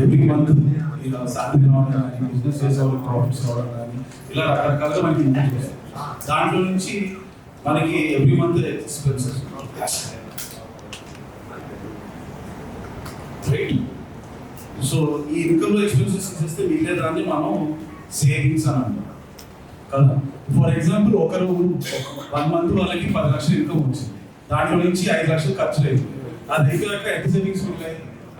Every month ఇలా salary రావడం కానీ, బిజినెస్ చేసే వాళ్ళకి ప్రాఫిట్స్ రావడం కానీ, ఇలా రకరకాలుగా మనకి ఇన్కమ్ వస్తుంది. దాంట్లో నుంచి మనకి every month expenses right. So ఈ ఇన్కమ్ లో ఎక్స్పెన్సెస్ చేస్తే మిగిలే దాన్ని మనం సేవింగ్స్ అని అంటాం కదా. ఫర్ ఎగ్జాంపుల్ ఒకరు 1 మంత్ వాళ్ళకి 10 లక్షలు ఇన్కమ్ వచ్చింది, దాంట్లో నుంచి 5 లక్షలు ఖర్చు లేదు. అది అయిపోయాక ఎంత సేవింగ్స్ మిగిలాయి?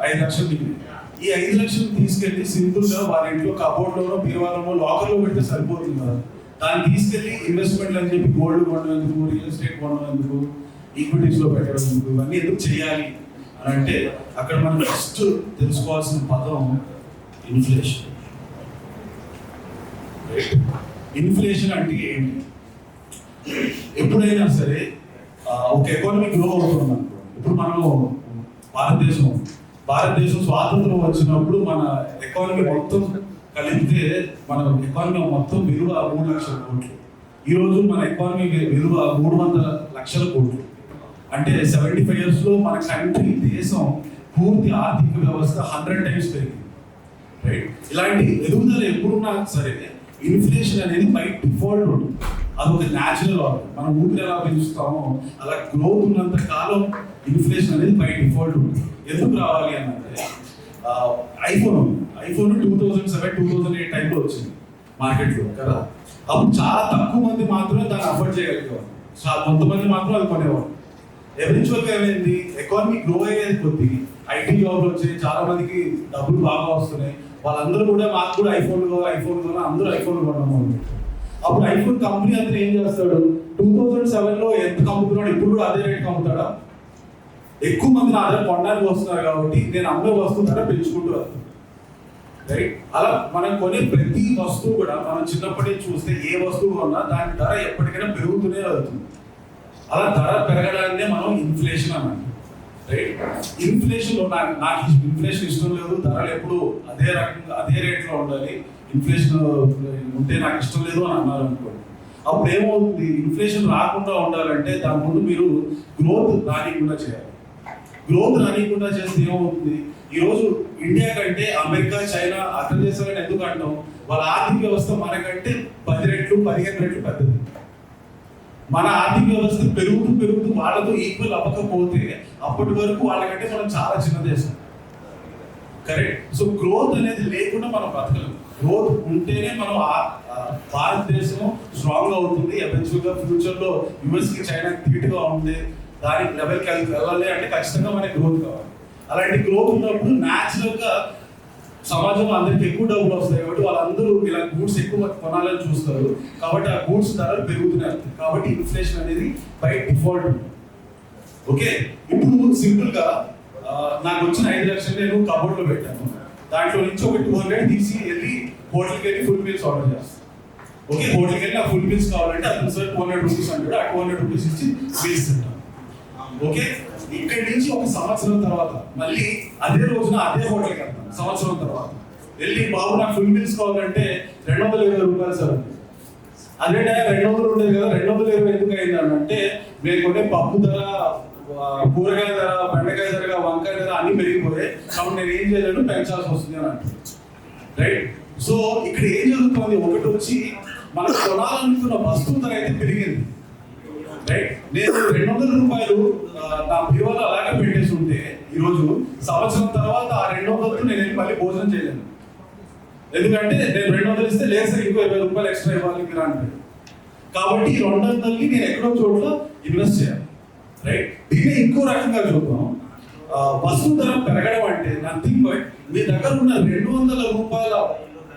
5 లక్షలు మిగిలింది. ఈ 5 లక్షలు తీసుకెళ్లి సింపుల్ గా వారి ఇంట్లో కబోర్డ్లోనో బీరువాలోనో లాకర్లో పెడితే సరిపోతుంది కదా. దాన్ని తీసుకెళ్లి ఇన్వెస్ట్మెంట్ అని చెప్పి గోల్డ్ కొనడానికి, రియల్ ఎస్టేట్ కొనడానికి, ఈక్విటీస్ లో పెట్టడం, ఇవన్నీ ఎందుకు చేయాలి అని అంటే అక్కడ మనం ఫస్ట్ తెలుసుకోవాల్సిన పదం ఇన్ఫ్లేషన్. ఇన్ఫ్లేషన్ అంటే ఏంటి? ఎప్పుడైనా సరే ఒక ఎకానమీ గ్రో అవుతుంది అనుకో. ఇప్పుడు మనం భారతదేశం స్వాతంత్రం వచ్చినప్పుడు మన ఎకానమీ మొత్తం కలిపితే మన ఎకానమీ మొత్తం విలువ 3 లక్షల కోట్లు. ఈరోజు మన ఎకానమీ విలువ 300 లక్షల కోట్లు. అంటే 75 years లో మన కంట్రీ, దేశం పూర్తి ఆర్థిక వ్యవస్థ 100 times పెరిగింది రైట్. ఇలాంటి ఎదుగుదల ఎప్పుడున్నా సరే ఇన్ఫ్లేషన్ అనేది బై డిఫాల్ట్ ఉంటుంది. అది ఒక న్యాచురల్ ఆర్డర్. మనం ఊపిరి ఎలా పెంచుతామో అలా గ్రోత్ ఉన్నంత కాలం ఇన్ఫ్లేషన్ అనేది బై డిఫాల్ట్ ఉంటుంది. ఎందుకు రావాలి అని అంటే ఐఫోన్ 2007-2008 టైంలో వచ్చింది మార్కెట్లో కదా. అప్పుడు చాలా తక్కువ మంది మాత్రమే దాన్ని అఫోర్డ్ చేయగలిగేవారు, కొంతమంది మాత్రం అది కొనేవారు. ఎవరించువల్గా ఏమైంది, ఎకానమీ గ్రో అయ్యేది కొద్ది ఐటీ జాబ్లు వచ్చాయి, చాలా మందికి డబ్బులు బాగా వస్తున్నాయి. వాళ్ళందరూ కూడా మాకు కూడా ఐఫోన్ కావాలి అందరూ ఐఫోన్ కొనడం. అప్పుడు ఐఫోన్ కంపెనీ అతను ఏం చేస్తాడు, 2007లో ఎంత కమ్ముతున్నాడు ఇప్పుడు కూడా అదే రేట్ కమ్ముతాడా? ఎక్కువ మంది నా దగ్గర కొనడానికి వస్తున్నారు కాబట్టి నేను అమ్మే వస్తువు ధర పెంచుకుంటూ వస్తాను రైట్. అలా మనం కొనే ప్రతి వస్తువు కూడా మనం చిన్నప్పటి చూస్తే ఏ వస్తువు కొన్నా దాని ధర ఎప్పటికైనా పెరుగుతూనే వెళ్తుంది. అలా ధర పెరగడాన్నే మనం ఇన్ఫ్లేషన్ అన్నాం రైట్. ఇన్ఫ్లేషన్ లో నాకు ఇన్ఫ్లేషన్ ఇష్టం లేదు, ధరలు ఎప్పుడు అదే రకంగా అదే రేట్లో ఉండాలి, ఇన్ఫ్లేషన్ ఉంటే నాకు ఇష్టం లేదు అని అన్నారు అనుకోండి. అప్పుడు ఏమవుతుంది, ఇన్ఫ్లేషన్ రాకుండా ఉండాలంటే దాని ముందు మీరు గ్రోత్ రానికుండా చేయాలి. గ్రోత్ రానికుండా చేస్తే ఏమవుతుంది, ఈరోజు ఇండియా కంటే అమెరికా, చైనా, అగ్ర దేశాలను ఎందుకు అంటాం, వాళ్ళ ఆర్థిక వ్యవస్థ మనకంటే 10 రెట్లు 15 రెట్లు పెద్దది. మన ఆర్థిక వ్యవస్థ పెరుగుతూ వాళ్ళతో ఈక్వల్ అవ్వకపోతే అప్పటి వరకు వాళ్ళకంటే మనం చాలా చిన్న దేశం కరెక్ట్. సో గ్రోత్ అనేది లేకుండా మనం బతకలేము. గ్రోత్ ఉంటేనే మనం భారతదేశం స్ట్రాంగ్ అవుతుంది. ఎవెన్చువల్గా ఫ్యూచర్లో యుఎస్కి, చైనాకి ధీటుగా ఉంది, దానికి లెవెల్కి వెళ్ళాలి అంటే ఖచ్చితంగా మనకి గ్రోత్ కావాలి. అలాంటి గ్రోత్ ఉన్నప్పుడు న్యాచురల్గా సమాజంలో అందరికి ఎక్కువ డబ్బులు వస్తాయి కాబట్టి వాళ్ళందరూ ఇలా గూడ్స్ ఎక్కువ కొనాలని చూస్తారు. కాబట్టి ఆ గూడ్స్ ధరలు పెరుగుతున్నాయి. కాబట్టి ఇన్ఫ్లేషన్ అనేది బై డిఫాల్ట్. ఓకే, ఇప్పుడు సింపుల్ గా నాకు వచ్చిన 5 లక్షలు నేను కబోర్డ్ లో పెట్టాను. దాంట్లో నుంచి ఒక 200 తీసి వెళ్ళి హోటల్కి వెళ్ళి ఫుల్ మీల్స్ ఆర్డర్ చేస్తాను. ఓకే, హోటల్కి వెళ్ళి ఆ ఫుల్ మీల్స్ కావాలంటే అతను సార్ 200 రూపీస్ అంటాడు, ఆ 200 రూపీస్ ఇచ్చి మీల్స్ తింటాను. ఓకే, ఇక్కడి నుంచి ఒక సంవత్సరం తర్వాత మళ్ళీ అదే రోజున అదే హోటల్కి వెళ్తాను. సంవత్సరం తర్వాత వెళ్ళి బాబు నాకు ఫుల్ మీల్స్ కావాలంటే 220 రూపాయలు సార్. అదే 200 ఉండేది కదా, 220 ఎందుకు అయింది అంటే మేము కొనే పప్పు ధర, కూరగాయ ధర, బెండకాయ ధర, వంకాయ ధర అన్ని పెరిగిపోయాయి కాబట్టి నేను ఏం చేయలేను, పెంచాల్సి వస్తుంది అని అంటారు రైట్. సో ఇక్కడ ఏం జరుగుతుంది, ఒకటి వచ్చి మనం కొనాలనుకున్న వస్తువు ధర అయితే పెరిగింది రైట్. నేను 200 రూపాయలు నా బీరువాలో అలాగే పెట్టేసి ఉంటే ఈరోజు సంవత్సరం తర్వాత ఆ 200తో నేను మళ్ళీ భోజనం చేయలేను. ఎందుకంటే నేను 200 ఇస్తే లేదు సార్ ఇంకో 20 రూపాయలు ఎక్స్ట్రా ఇవ్వాలి మీరు అంటారు. కాబట్టి ఈ 200కి నేను ఎక్కడో చోట్ల ఇన్వెస్ట్ చేయాలి రైట్. దీన్ని ఇంకో రకంగా చూద్దాం. వస్తువు ధర పెరగడం అంటే నథింగ్ బట్ మీ దగ్గర ఉన్న 200 రూపాయల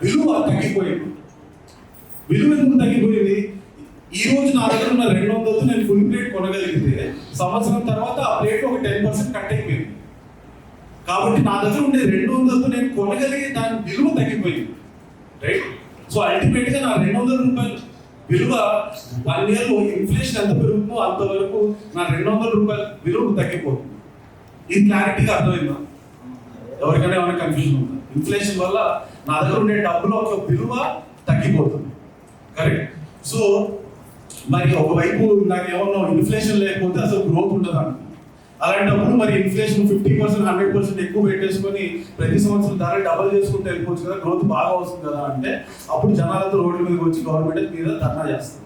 విలువ తగ్గిపోయింది. విలువ ఎందుకు తగ్గిపోయింది, ఈ రోజు నా దగ్గర ఉన్న 200తో నేను ఫుల్ ప్లేట్ కొనగలిగితే సంవత్సరం తర్వాత ఆ ప్లేట్ ఒక 10% కట్ అయిపోయింది. కాబట్టి నా దగ్గర ఉండే 200తో నేను కొనగలిగే దాని విలువ తగ్గిపోయింది రైట్. సో అల్టిమేట్ గా నా 200 రూపాయలు విలువ 1 year లో ఇన్ఫ్లేషన్ ఎంత పెరుగుతుందో అంతవరకు నా 200 రూపాయల విలువ తగ్గిపోతుంది. ఇది క్లారిటీగా అర్థమైందా? ఎవరికైనా ఏమైనా కన్ఫ్యూజన్ ఉందా? ఇన్ఫ్లేషన్ వల్ల నా దగ్గర ఉండే డబ్బుల ఒక విలువ తగ్గిపోతుంది కరెక్ట్. సో మరి ఒకవైపు నాకు ఏమన్నా ఇన్ఫ్లేషన్ లేకపోతే అసలు గ్రోత్ ఉండదు అంటున్నాను. అలాంటప్పుడు మరి ఇన్ఫ్లేషన్ 50% 100% ఎక్కువ పెట్టేసుకొని ప్రతి సంవత్సరం ధర డబల్ చేసుకుంటూ వెళ్ళిపోవచ్చు కదా, గ్రోత్ బాగా వస్తుంది కదా అంటే అప్పుడు జనాలతో రోడ్ల మీదకి వచ్చి గవర్నమెంట్ మీద ధర్నా చేస్తారు.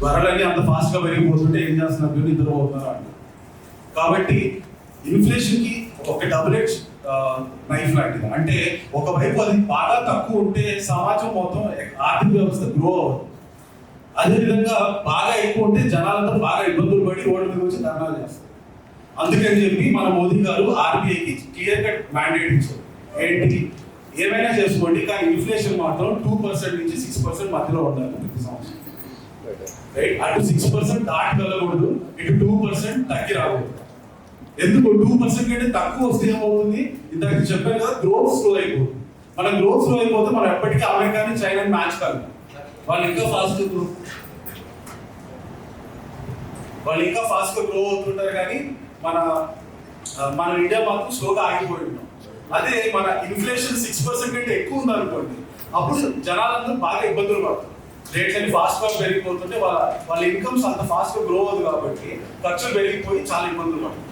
ధరలన్నీ అంత ఫాస్ట్గా పెరిగిపోతుంటే ఏం చేస్తున్నారు మీరు నిద్రపోతున్నారు అంట. కాబట్టి ఇన్ఫ్లేషన్కి ఒక డబుల్ ఎడ్జ్ నైఫ్ లాంటిది. అంటే ఒకవైపు అది బాగా తక్కువ ఉంటే సమాజం మొత్తం ఆర్థిక వ్యవస్థ గ్రో అవ్వదు. అదేవిధంగా బాగా ఎక్కువ ఉంటే జనాలంతా బాగా ఇబ్బందులు పడి రోడ్ల మీద వచ్చి ధర్నాలు చేస్తారు. అందుకని చెప్పి మన మోదీ గారు ఆర్బీఐకి క్లియర్ కట్ మ్యాండేట్ ఇచ్చారు. ఏంటి, ఏమైనా చేసుకోండి కానీ ఇన్ఫ్లేషన్ మాత్రం 2% నుంచి 6% మధ్యలో ఉండాలి ప్రతి సంవత్సరం. రైట్, అటు 6% దాటి వెళ్ళకూడదు, ఇటు 2% తగ్గి రాకూడదు. ఎందుకు 2% కంటే తక్కువ వస్తే ఏమవుతుంది, ఇందాక చెప్పాను కదా, గ్రోత్ స్లో అయిపోతుంది. మన గ్రోత్ స్లో అయిపోతే మనం ఎప్పటికీ అమెరికాని చైనాని మ్యాచ్ కాదు. వాళ్ళు ఇంకా ఫాస్ట్గా గ్రో అవుతుంటారు కానీ మన ఇండియా మాత్రం స్లోగా ఆగిపోయి ఉన్నాం. అదే మన ఇన్ఫ్లేషన్ 6% కంటే ఎక్కువ ఉందనుకోండి, అప్పుడు జనాలందరూ బాగా ఇబ్బందులు పడతారు. రేట్స్ అన్ని ఫాస్ట్గా పెరిగిపోతుంటే వాళ్ళ ఇన్కమ్స్ అంత ఫాస్ట్గా గ్రో అవుతుంది కాబట్టి ఖర్చులు పెరిగిపోయి చాలా ఇబ్బందులు పడతారు.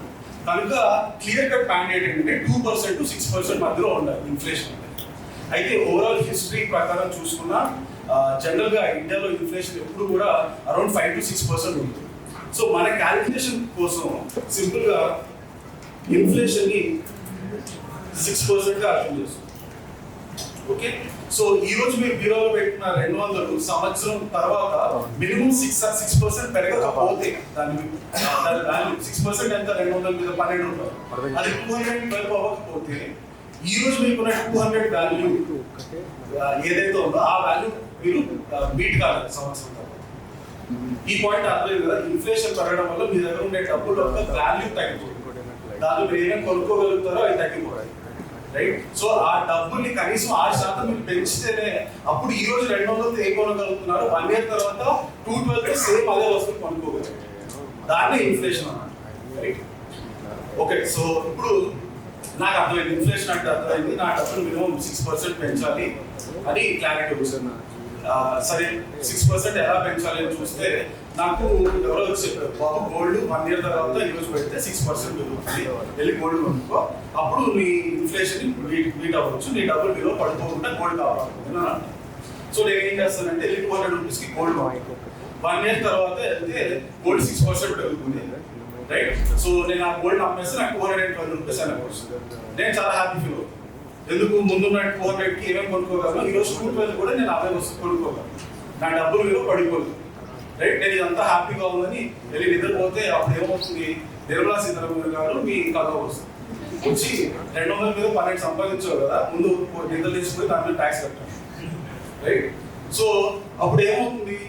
కనుక క్లియర్ కట్ మ్యాండేట్ ఏంటంటే 2% to 6% మధ్యలో ఉండాలి ఇన్ఫ్లేషన్. అయితే ఓవరాల్ హిస్టరీ ప్రకారం చూసుకున్నా జనరల్ గా ఇండియాలో ఇన్ఫ్లేషన్ ఎప్పుడు కూడా అరౌండ్ 5 to 6% ఉంటుంది. సో మన క్యాలిక్యులేషన్ కోసం సింపుల్ గా ఇన్ఫ్లేషన్ ని 6% గా అర్థం చేస్తాం. ఓకే, సో ఈ రోజు మీరు బీరోలో పెట్టిన 200 సంవత్సరం తర్వాత మినిమం 6% పెరగకపోతే దాని వాల్యూ 6% ఎంత, 200 మీద 12 రూపాయలు, అది 212 అవ్వకపోతే ఈ రోజు మీకున్న 200 వాల్యూ ఏదైతే ఉందో ఆ వాల్యూ మీరు బీట్ కాలేదు సంవత్సరం తర్వాత. ఈ పాయింట్ అర్థం కదా, ఇన్ఫ్లేషన్ పెరగడం వల్ల మీ దగ్గర ఉండే డబ్బుల యొక్క వాల్యూ తగ్గిపోతుంది. దాంట్లో మీరు ఏమేమి కొనుక్కోగలుగుతారో అవి తగ్గిపోతాయి. రైట్, సో ఆ డబ్బుల్ని కనీసం 6% మీరు పెంచితేనే అప్పుడు ఈ రోజు 200 ఏం కొనగలుగుతున్నారు, 1 year తర్వాత 212 సేమ్ అదే వస్తువు కొనుక్కోగలుగుతారు. దాన్నే ఇన్ఫ్లేషన్ అన్నమాట. రైట్, ఓకే, సో ఇప్పుడు నాకు అర్థమైంది ఇన్ఫ్లేషన్ అంటే అర్థమైంది, నా డబ్బులు మినిమం 6% పెంచాలి అని క్లారిటీ వచ్చింది. సరే 6% ఎలా పెంచాలి అని చూస్తే నాకు ఎవరో చెప్పారు, బాబు గోల్డ్ 1 year తర్వాత ఈ రోజు పెడితే 6% పెరుగుతుంది, వెళ్ళి గోల్డ్ కొనుక్కో, అప్పుడు నీ ఇన్ఫ్లేషన్ బీట్ అవ్వచ్చు, నీ డబ్బులు విలువ పడిపోకుండా గోల్డ్ కావాలి. సో నేను ఏం చేస్తానంటే వెళ్ళి 200 రూపీస్కి గోల్డ్ కొనుక్కో, 1 year తర్వాత వెళ్తే గోల్డ్ 6% పెరుగుతుంది. రైట్, సో నేను ఆ గోల్డ్ అమ్మేస్తే నాకు 212 రూపీస్ అని వస్తుంది. నేను చాలా హ్యాపీ ఫీల్ అవుతాను. ఎందుకు, ముందున్న 200కి ఏమేమి కొనుక్కోగలను, ఈరోజు 212 కూడా నేను అవే వస్తువు కొనుక్కోగలను, నా డబ్బులు విలువ పడిపోతుంది. రైట్, నేను ఇదంతా హ్యాపీగా ఉందని వెళ్ళి నిద్రపోతే అప్పుడు ఏమవుతుంది, నిర్మలా సీతారామన్ గారు మీ కథ వస్తుంది, వచ్చి 200 మీద 12 సంపాదించావు కదా, ముందు నిద్ర తీసుకుని దాని మీద ట్యాక్స్ కట్టాను. రైట్, సో అప్పుడు ఏమవుతుంది,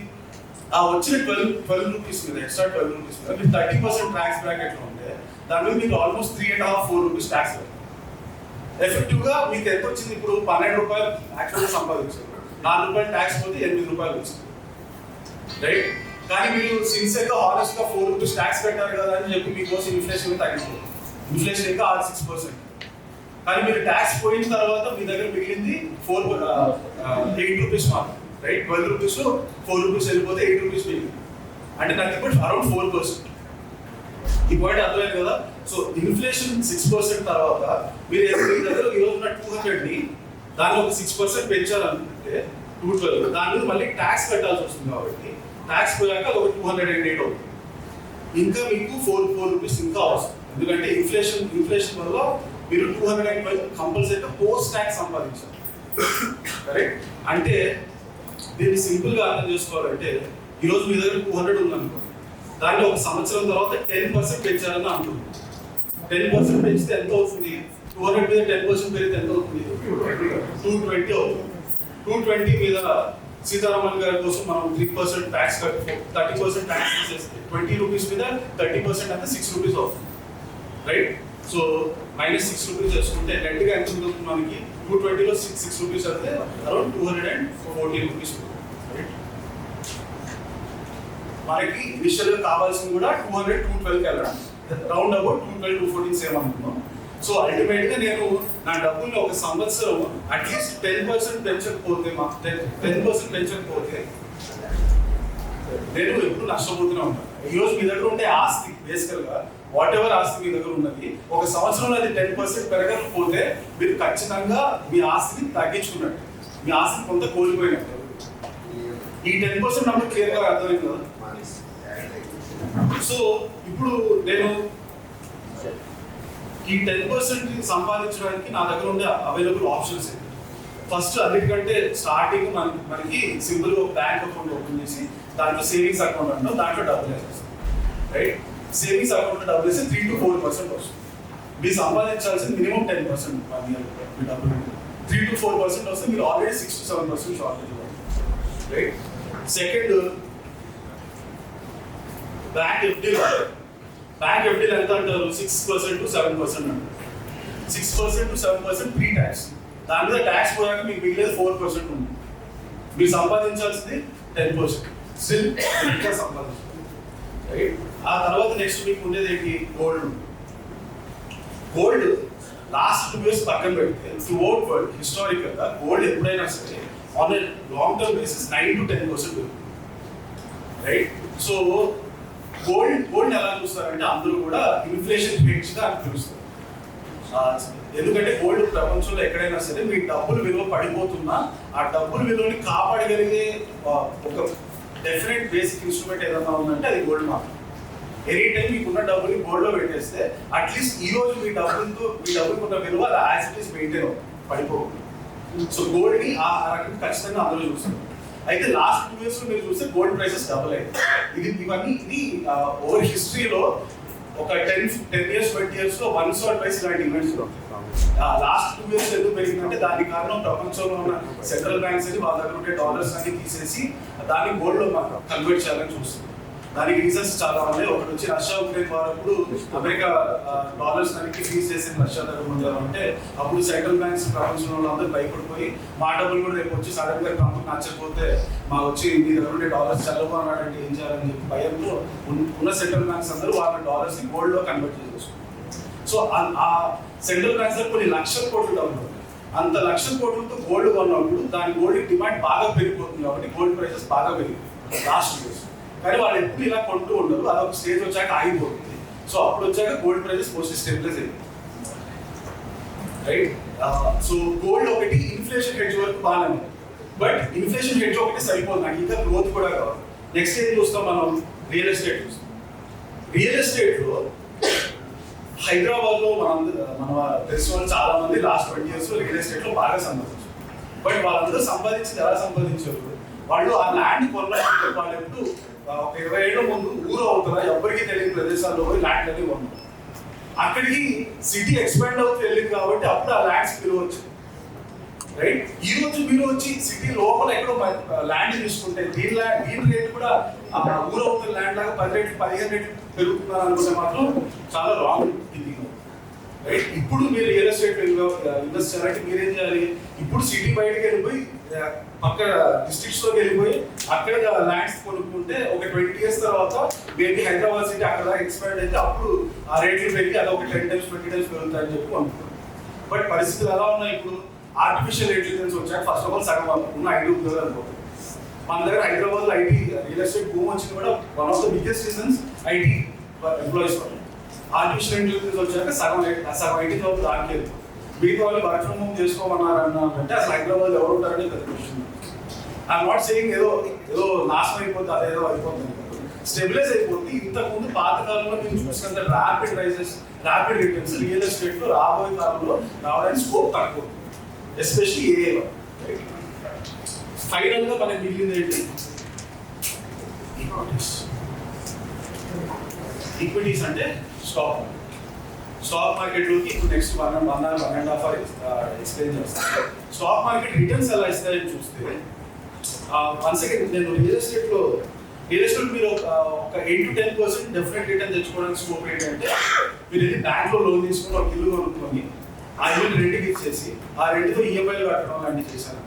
ఆ వచ్చిన 12 రూపీస్ మీద ఎక్స్ట్రా 12 రూపీస్ మీద మీకు 30% ట్యాక్స్ బ్రాకెట్లో ఉంటే దాని మీద మీకు ఆల్మోస్ట్ 3.5-4 రూపీస్ ట్యాక్స్ కట్టాలి. ఎఫెక్టివ్ గా మీకు ఎంత వచ్చింది, ఇప్పుడు 12 రూపాయలు యాక్చువల్గా సంపాదించారు, 4 రూపాయలు ట్యాక్స్ పోతే 8 రూపాయలు వచ్చింది. రైట్, కానీ మీరు సిన్సియర్ గా హానెస్ట్ గా 4 రూపీస్ ట్యాక్స్ పెట్టారు కదా అని చెప్పి మీకోసం ఇన్ఫ్లేషన్ తగ్గిపోతుంది. ఇన్ఫ్లేషన్ ఇంకా 6%, కానీ మీరు ట్యాక్స్ పోయిన తర్వాత మీ దగ్గర మిగిలింది 8 రూపీస్ మాత్రం. రైట్, 12 రూపీస్ 4 రూపీస్ వెళ్ళిపోతే 8 రూపీస్ మిగిలింది, అంటే నాకు ఇప్పుడు అరౌండ్ 4%. ఈ పాయింట్ అర్థమైంది కదా. సో ఇన్ఫ్లేషన్ 6% తర్వాత మీరు మీ దగ్గర ఈరోజు ఉన్న 200ని దానిలో ఒక 6% పెంచాలనుకుంటే 212, దాని మీద మళ్ళీ ట్యాక్స్ కట్టాల్సి వస్తుంది. కాబట్టి ట్యాక్స్ పోయాక ఒక 208 అవుతుంది, ఇంకా మీకు 4 రూపీస్ ఇంకా వస్తుంది. ఎందుకంటే ఇన్ఫ్లేషన్ వల్ల మీరు 212 కంపల్సరీగా పోస్ట్ ట్యాక్స్ సంపాదించారు. కరెక్ట్, అంటే దీన్ని సింపుల్ గా అర్థం చేసుకోవాలంటే ఈరోజు మీ దగ్గర 200 ఉందనుకో, దాంట్లో ఒక సంవత్సరం తర్వాత 10% పెంచాలని అనుకుంటుంది. 10% పెంచితే ఎంత అవుతుంది, 200 మీద 10% పెరిగితే ఎంత అవుతుంది, 220 అవుతుంది. 220 మీద సీతారామన్ గారి కోసం మనం 3% ట్యాక్స్ కట్టి 30% ట్యాక్స్ తీసేస్తే 20 రూపీస్ మీద 30% అంటే 6 రూపీస్ అవుతుంది. రైట్, సో -6 రూపీస్ వేసుకుంటే నెట్ గా ఎంత ఉంటుంది మనకి, 220లో 6 రూపీస్ అంటే అరౌండ్ 214 రూపీస్. మనకి ఇనిషియల్ గా కావాల్సింది కూడా 200-212 వెళ్ళడం, రౌండ్ అబౌట్ 212-214 సేమ్ అనుకున్నాం. సో అల్టిమేట్ గా నేను నా డబ్బుల్ని ఒక సంవత్సరం అట్లీస్ట్ 10% పెంచకపోతే 10% పెంచకపోతే నేను ఎప్పుడు నష్టపోతూనే ఉంటాను. ఈ రోజు మీ దగ్గర ఉండే ఆస్తి బేసికల్ గా వాట్ ఎవర్ ఆస్తి మీ దగ్గర ఉన్నది ఒక సంవత్సరంలో అది 10% పెరగకపోతే మీరు ఖచ్చితంగా మీ ఆస్తిని తగ్గించుకున్నట్టు, మీ ఆస్తిని కొంత కోల్పోయినట్టు. ఈ 10% నాకు క్లియర్ గా అర్థమైంది కదా. సో ఇప్పుడు నేను ఈ 10% సంపాదించడానికి నా దగ్గర ఉండే అవైలబుల్ ఆప్షన్స్ ఏంటి? ఫస్ట్ అన్నిటికంటే స్టార్టింగ్ మనకి సింపుల్ గా బ్యాంక్ అకౌంట్ ఓపెన్ చేసి దాంట్లో సేవింగ్స్ అకౌంట్ అంటాం, దాంట్లో డబ్బులు వేసేస్తాం. రైట్, సేవింగ్స్ అకౌంట్ డబ్బులు వేస్తే 3 to 4% వస్తుంది. మీరు సంపాదించాల్సింది మినిమం 10% మీ డబ్బులు. 3 to 4% వస్తే మీరు already 6 to 7% shortage. Right, second bank FD. Bank ఎఫ్డీలు ఎంత అంటారు? 6% to 7% అంటారు. 6% to 7% ప్రీ ట్యాక్స్. దాని మీద ట్యాక్స్ పోయాక మీకు మిగిలేదు 4% ఉంది. మీరు సంపాదించాల్సింది 10%. స్టిల్ ఇంకా సంపాదించాలి. రైట్, ఆ తర్వాత నెక్స్ట్ మీకు ఉండేది ఏంటి? గోల్డ్. గోల్డ్ లాస్ట్ 2 years పక్కన పెడితే త్రూఅవుట్ వరల్డ్ హిస్టారికల్ గా గోల్డ్ ఎప్పుడైనా సరే on a long term basis 9 to 10% right. So gold ఎలా చూస్తారంటే అందరూ కూడా ఇన్ఫ్లేషన్ హెడ్జ్ గా పిలుస్తారు. ఎందుకంటే గోల్డ్ ప్రపంచంలో ఎక్కడైనా సరే మీ డబ్బుల విలువ పడిపోతున్నా ఆ డబ్బుల విలువని కాపాడగలిగే ఒక డెఫినెట్ బేసిక్ ఇన్స్ట్రుమెంట్ ఏదన్నా ఉందంటే అది గోల్డ్ మాత్రం. ఎనీ టైం మీకున్న డబ్బుని గోల్డ్ లో పెట్టేస్తే అట్లీస్ట్ ఈ రోజు మీ డబ్బులకు ఉన్న విలువ అది యాజ్ ఇట్ ఈస్ మెయింటైన్ అవుతుంది, పడిపోతుంది. సో గోల్డ్ ని ఆ రకంగా ఖచ్చితంగా అందరూ చూస్తారు. అయితే లాస్ట్ 2 years మీరు చూస్తే గోల్డ్ ప్రైసెస్ డబుల్ అయ్యాయి. ఇది ఓవర్ హిస్టరీలో ఒక 10 years 20 years లో వన్స్ ఆర్ ట్వైస్ ఇలాంటి ఈవెంట్స్ లాస్ట్ 2 years ఎందుకు పెరిగిందంటే దానికి కారణం ప్రపంచంలో ఉన్న సెంట్రల్ బ్యాంక్స్ అని వాళ్ళ దగ్గర ఉండే డాలర్స్ అన్ని తీసేసి దాన్ని గోల్డ్ లో కన్వర్ట్ చేయాలని చూస్తుంది. దానికి రీజన్స్ చాలా ఉన్నాయి. ఒకటి వచ్చి రష్యా ఉక్రెయిన్ వారప్పుడు అమెరికా డాలర్స్ అన్నిటికీ ఫీజ్ చేసి రష్యా దగ్గర ఉండాలంటే అప్పుడు సెంట్రల్ బ్యాంక్స్ ప్రపంచంలో అందరూ భయపడిపోయి మా డబ్బులు కూడా రేపు వచ్చి సడన్ గా ట్రంప్ నచ్చకపోతే మా వచ్చి మీ దగ్గర ఉండే డాలర్స్ చల్లవు అన్నాడంటే ఏం చేయాలని చెప్పి భయంతో ఉన్న సెంట్రల్ బ్యాంక్స్ అందరూ వాళ్ళ డాలర్స్ ని గోల్డ్ లో కన్వర్ట్ చేసేసుకున్నారు. సో ఆ సెంట్రల్ బ్యాంక్స్ కొన్ని లక్షల కోట్లు డబ్బులు, అంత లక్షల కోట్లతో గోల్డ్ కొన్నప్పుడు దాని గోల్డ్ డిమాండ్ బాగా పెరిగిపోతుంది కాబట్టి గోల్డ్ ప్రైసెస్ బాగా పెరిగిపోతుంది లాస్ట్ ఇయర్స్. కానీ వాళ్ళు ఎప్పుడు ఇలా కొంటూ ఉండరు, అదొక స్టేజ్ వచ్చాక ఆగిపోతుంది. సో అప్పుడు వచ్చాక గోల్డ్ ప్రైసెస్ మోస్ట్లీ స్టెబిలైజ్ అయింది. రైట్, సో గోల్డ్ ఒకటి ఇన్ఫ్లేషన్ హెడ్జ్ వరకు బాగానే ఉంది. బట్ ఇన్ఫ్లేషన్ హెడ్జ్ ఒకటి సరిపోదు, నాకు ఇంకా గ్రోత్ కూడా కావాలి. నెక్స్ట్ ఏం చూస్తాం మనం? రియల్ ఎస్టేట్ చూస్తాం. రియల్ ఎస్టేట్ లో హైదరాబాద్ లో మన తెలిసిన వాళ్ళు చాలా మంది లాస్ట్ 20 years లో రియల్ ఎస్టేట్ లో బాగా సంపాదించారు. బట్ వాళ్ళందరూ సంపాదించింది ఎలా సంపాదించారు? వాళ్ళు ఆ ల్యాండ్ కొనాలంటే వాళ్ళు ఎప్పుడు ఒక 20 ఏళ్ళ ముందు ఊరు అవుతారా ఎవరికి తెలియని ప్రదేశాల్లో పోయి ల్యాండ్ అని కొన్నారు. అక్కడికి సిటీ ఎక్స్పాండ్ అవుతూ వెళ్ళింది కాబట్టి అప్పుడు ఆ ల్యాండ్స్ విలువ వచ్చింది. రైట్, ఈ రోజు మీరు వచ్చి సిటీ లోపల ఎక్కడో ల్యాండ్ తీసుకుంటే దీని రేట్ కూడా ఊరు అవుతున్న ల్యాండ్ లాగా 10 రెట్లు 15 రెట్లు పెరుగుతున్నారు అనుకుంటే మాత్రం చాలా రాంగ్ థింకింగ్. రైట్, ఇప్పుడు మీరు రియల్ ఎస్టేట్ ఇన్వెస్ట్ చేయాలంటే మీరేం చేయాలి? ఇప్పుడు సిటీ బయటకు వెళ్ళిపోయి పక్క డిస్ట్రిక్ట్స్ లోకి వెళ్ళిపోయి అక్కడ ల్యాండ్స్ కొనుక్కుంటే ఒక 20 years తర్వాత మేబీ హైదరాబాద్ సిటీ అక్కడ ఎక్స్పాండ్ అయితే అప్పుడు ఆ రేట్లు పెరిగి అది ఒక 10 times 20 times పెరుగుతాయని చెప్పి అనుకుంటున్నాం. బట్ పరిస్థితులు ఎలా ఉన్నాయి? ఇప్పుడు ఆర్టిఫిషియల్ ఇంటెలిజెన్స్ వచ్చాక ఫస్ట్ ఆఫ్ ఆల్ సగం ఉన్న ఐటీ ఉద్యోగాలు అనుకోండి. మన దగ్గర హైదరాబాద్ లో ఐటీ రియల్ ఎస్టేట్ భూమి వచ్చింది కూడా one of the biggest reasons IT employees వల్ల. ఆర్టిఫిషియల్ ఇంటెలిజెన్స్ వచ్చాక సగం ఐటీ జాబ్ దానికి వెళ్తుంది. మిగతా వాళ్ళు వర్క్ ఫ్రమ్ హోమ్ చేసుకోమన్నారంటే అసలు హైదరాబాద్ ఎవరు ఉంటారని పెద్ద క్వశ్చన్. ఐఎమ్ నాట్ సేయింగ్ ఏదో నాశనం అయిపోతుంది అదేదో అయిపోతుంది, స్టెబిలైజ్ అయిపోతుంది. ఇంతకుముందు పాత కాలంలో మీరు చూసినంత ర్యాపిడ్ రిటర్న్స్ రియల్ ఎస్టేట్ లో రాబోయే కాలంలో రావడానికి స్కోప్ తక్కువ, ఎస్పెషల్లీ ఏఏలో. ఫైనల్ గా మనకి మిగిలింది ఏంటి? ఈక్విటీస్ అంటే స్టాక్ మార్కెట్ లోకి ఇప్పుడు నెక్స్ట్ 1.5 hours ఎక్స్ప్లెయిన్ చేస్తాను. స్టాక్ మార్కెట్ రిటర్న్స్ ఎలా ఇస్తాయని చూస్తే వన్స్ అగైన్ నేను రియల్ ఎస్టేట్ మీరు ఒక 8 to 10% డెఫినెట్ రిటర్న్ తెచ్చుకోవడానికి స్కోప్ ఏంటంటే మీరు వెళ్ళి బ్యాంక్ లో లోన్ తీసుకొని ఒక ఇల్లు కొనుక్కొని ఆ ఇల్లు రెంట్కి ఇచ్చేసి ఆ రెంట్తో ఈఎంఐలు కట్టడం లాంటివి చేశాను.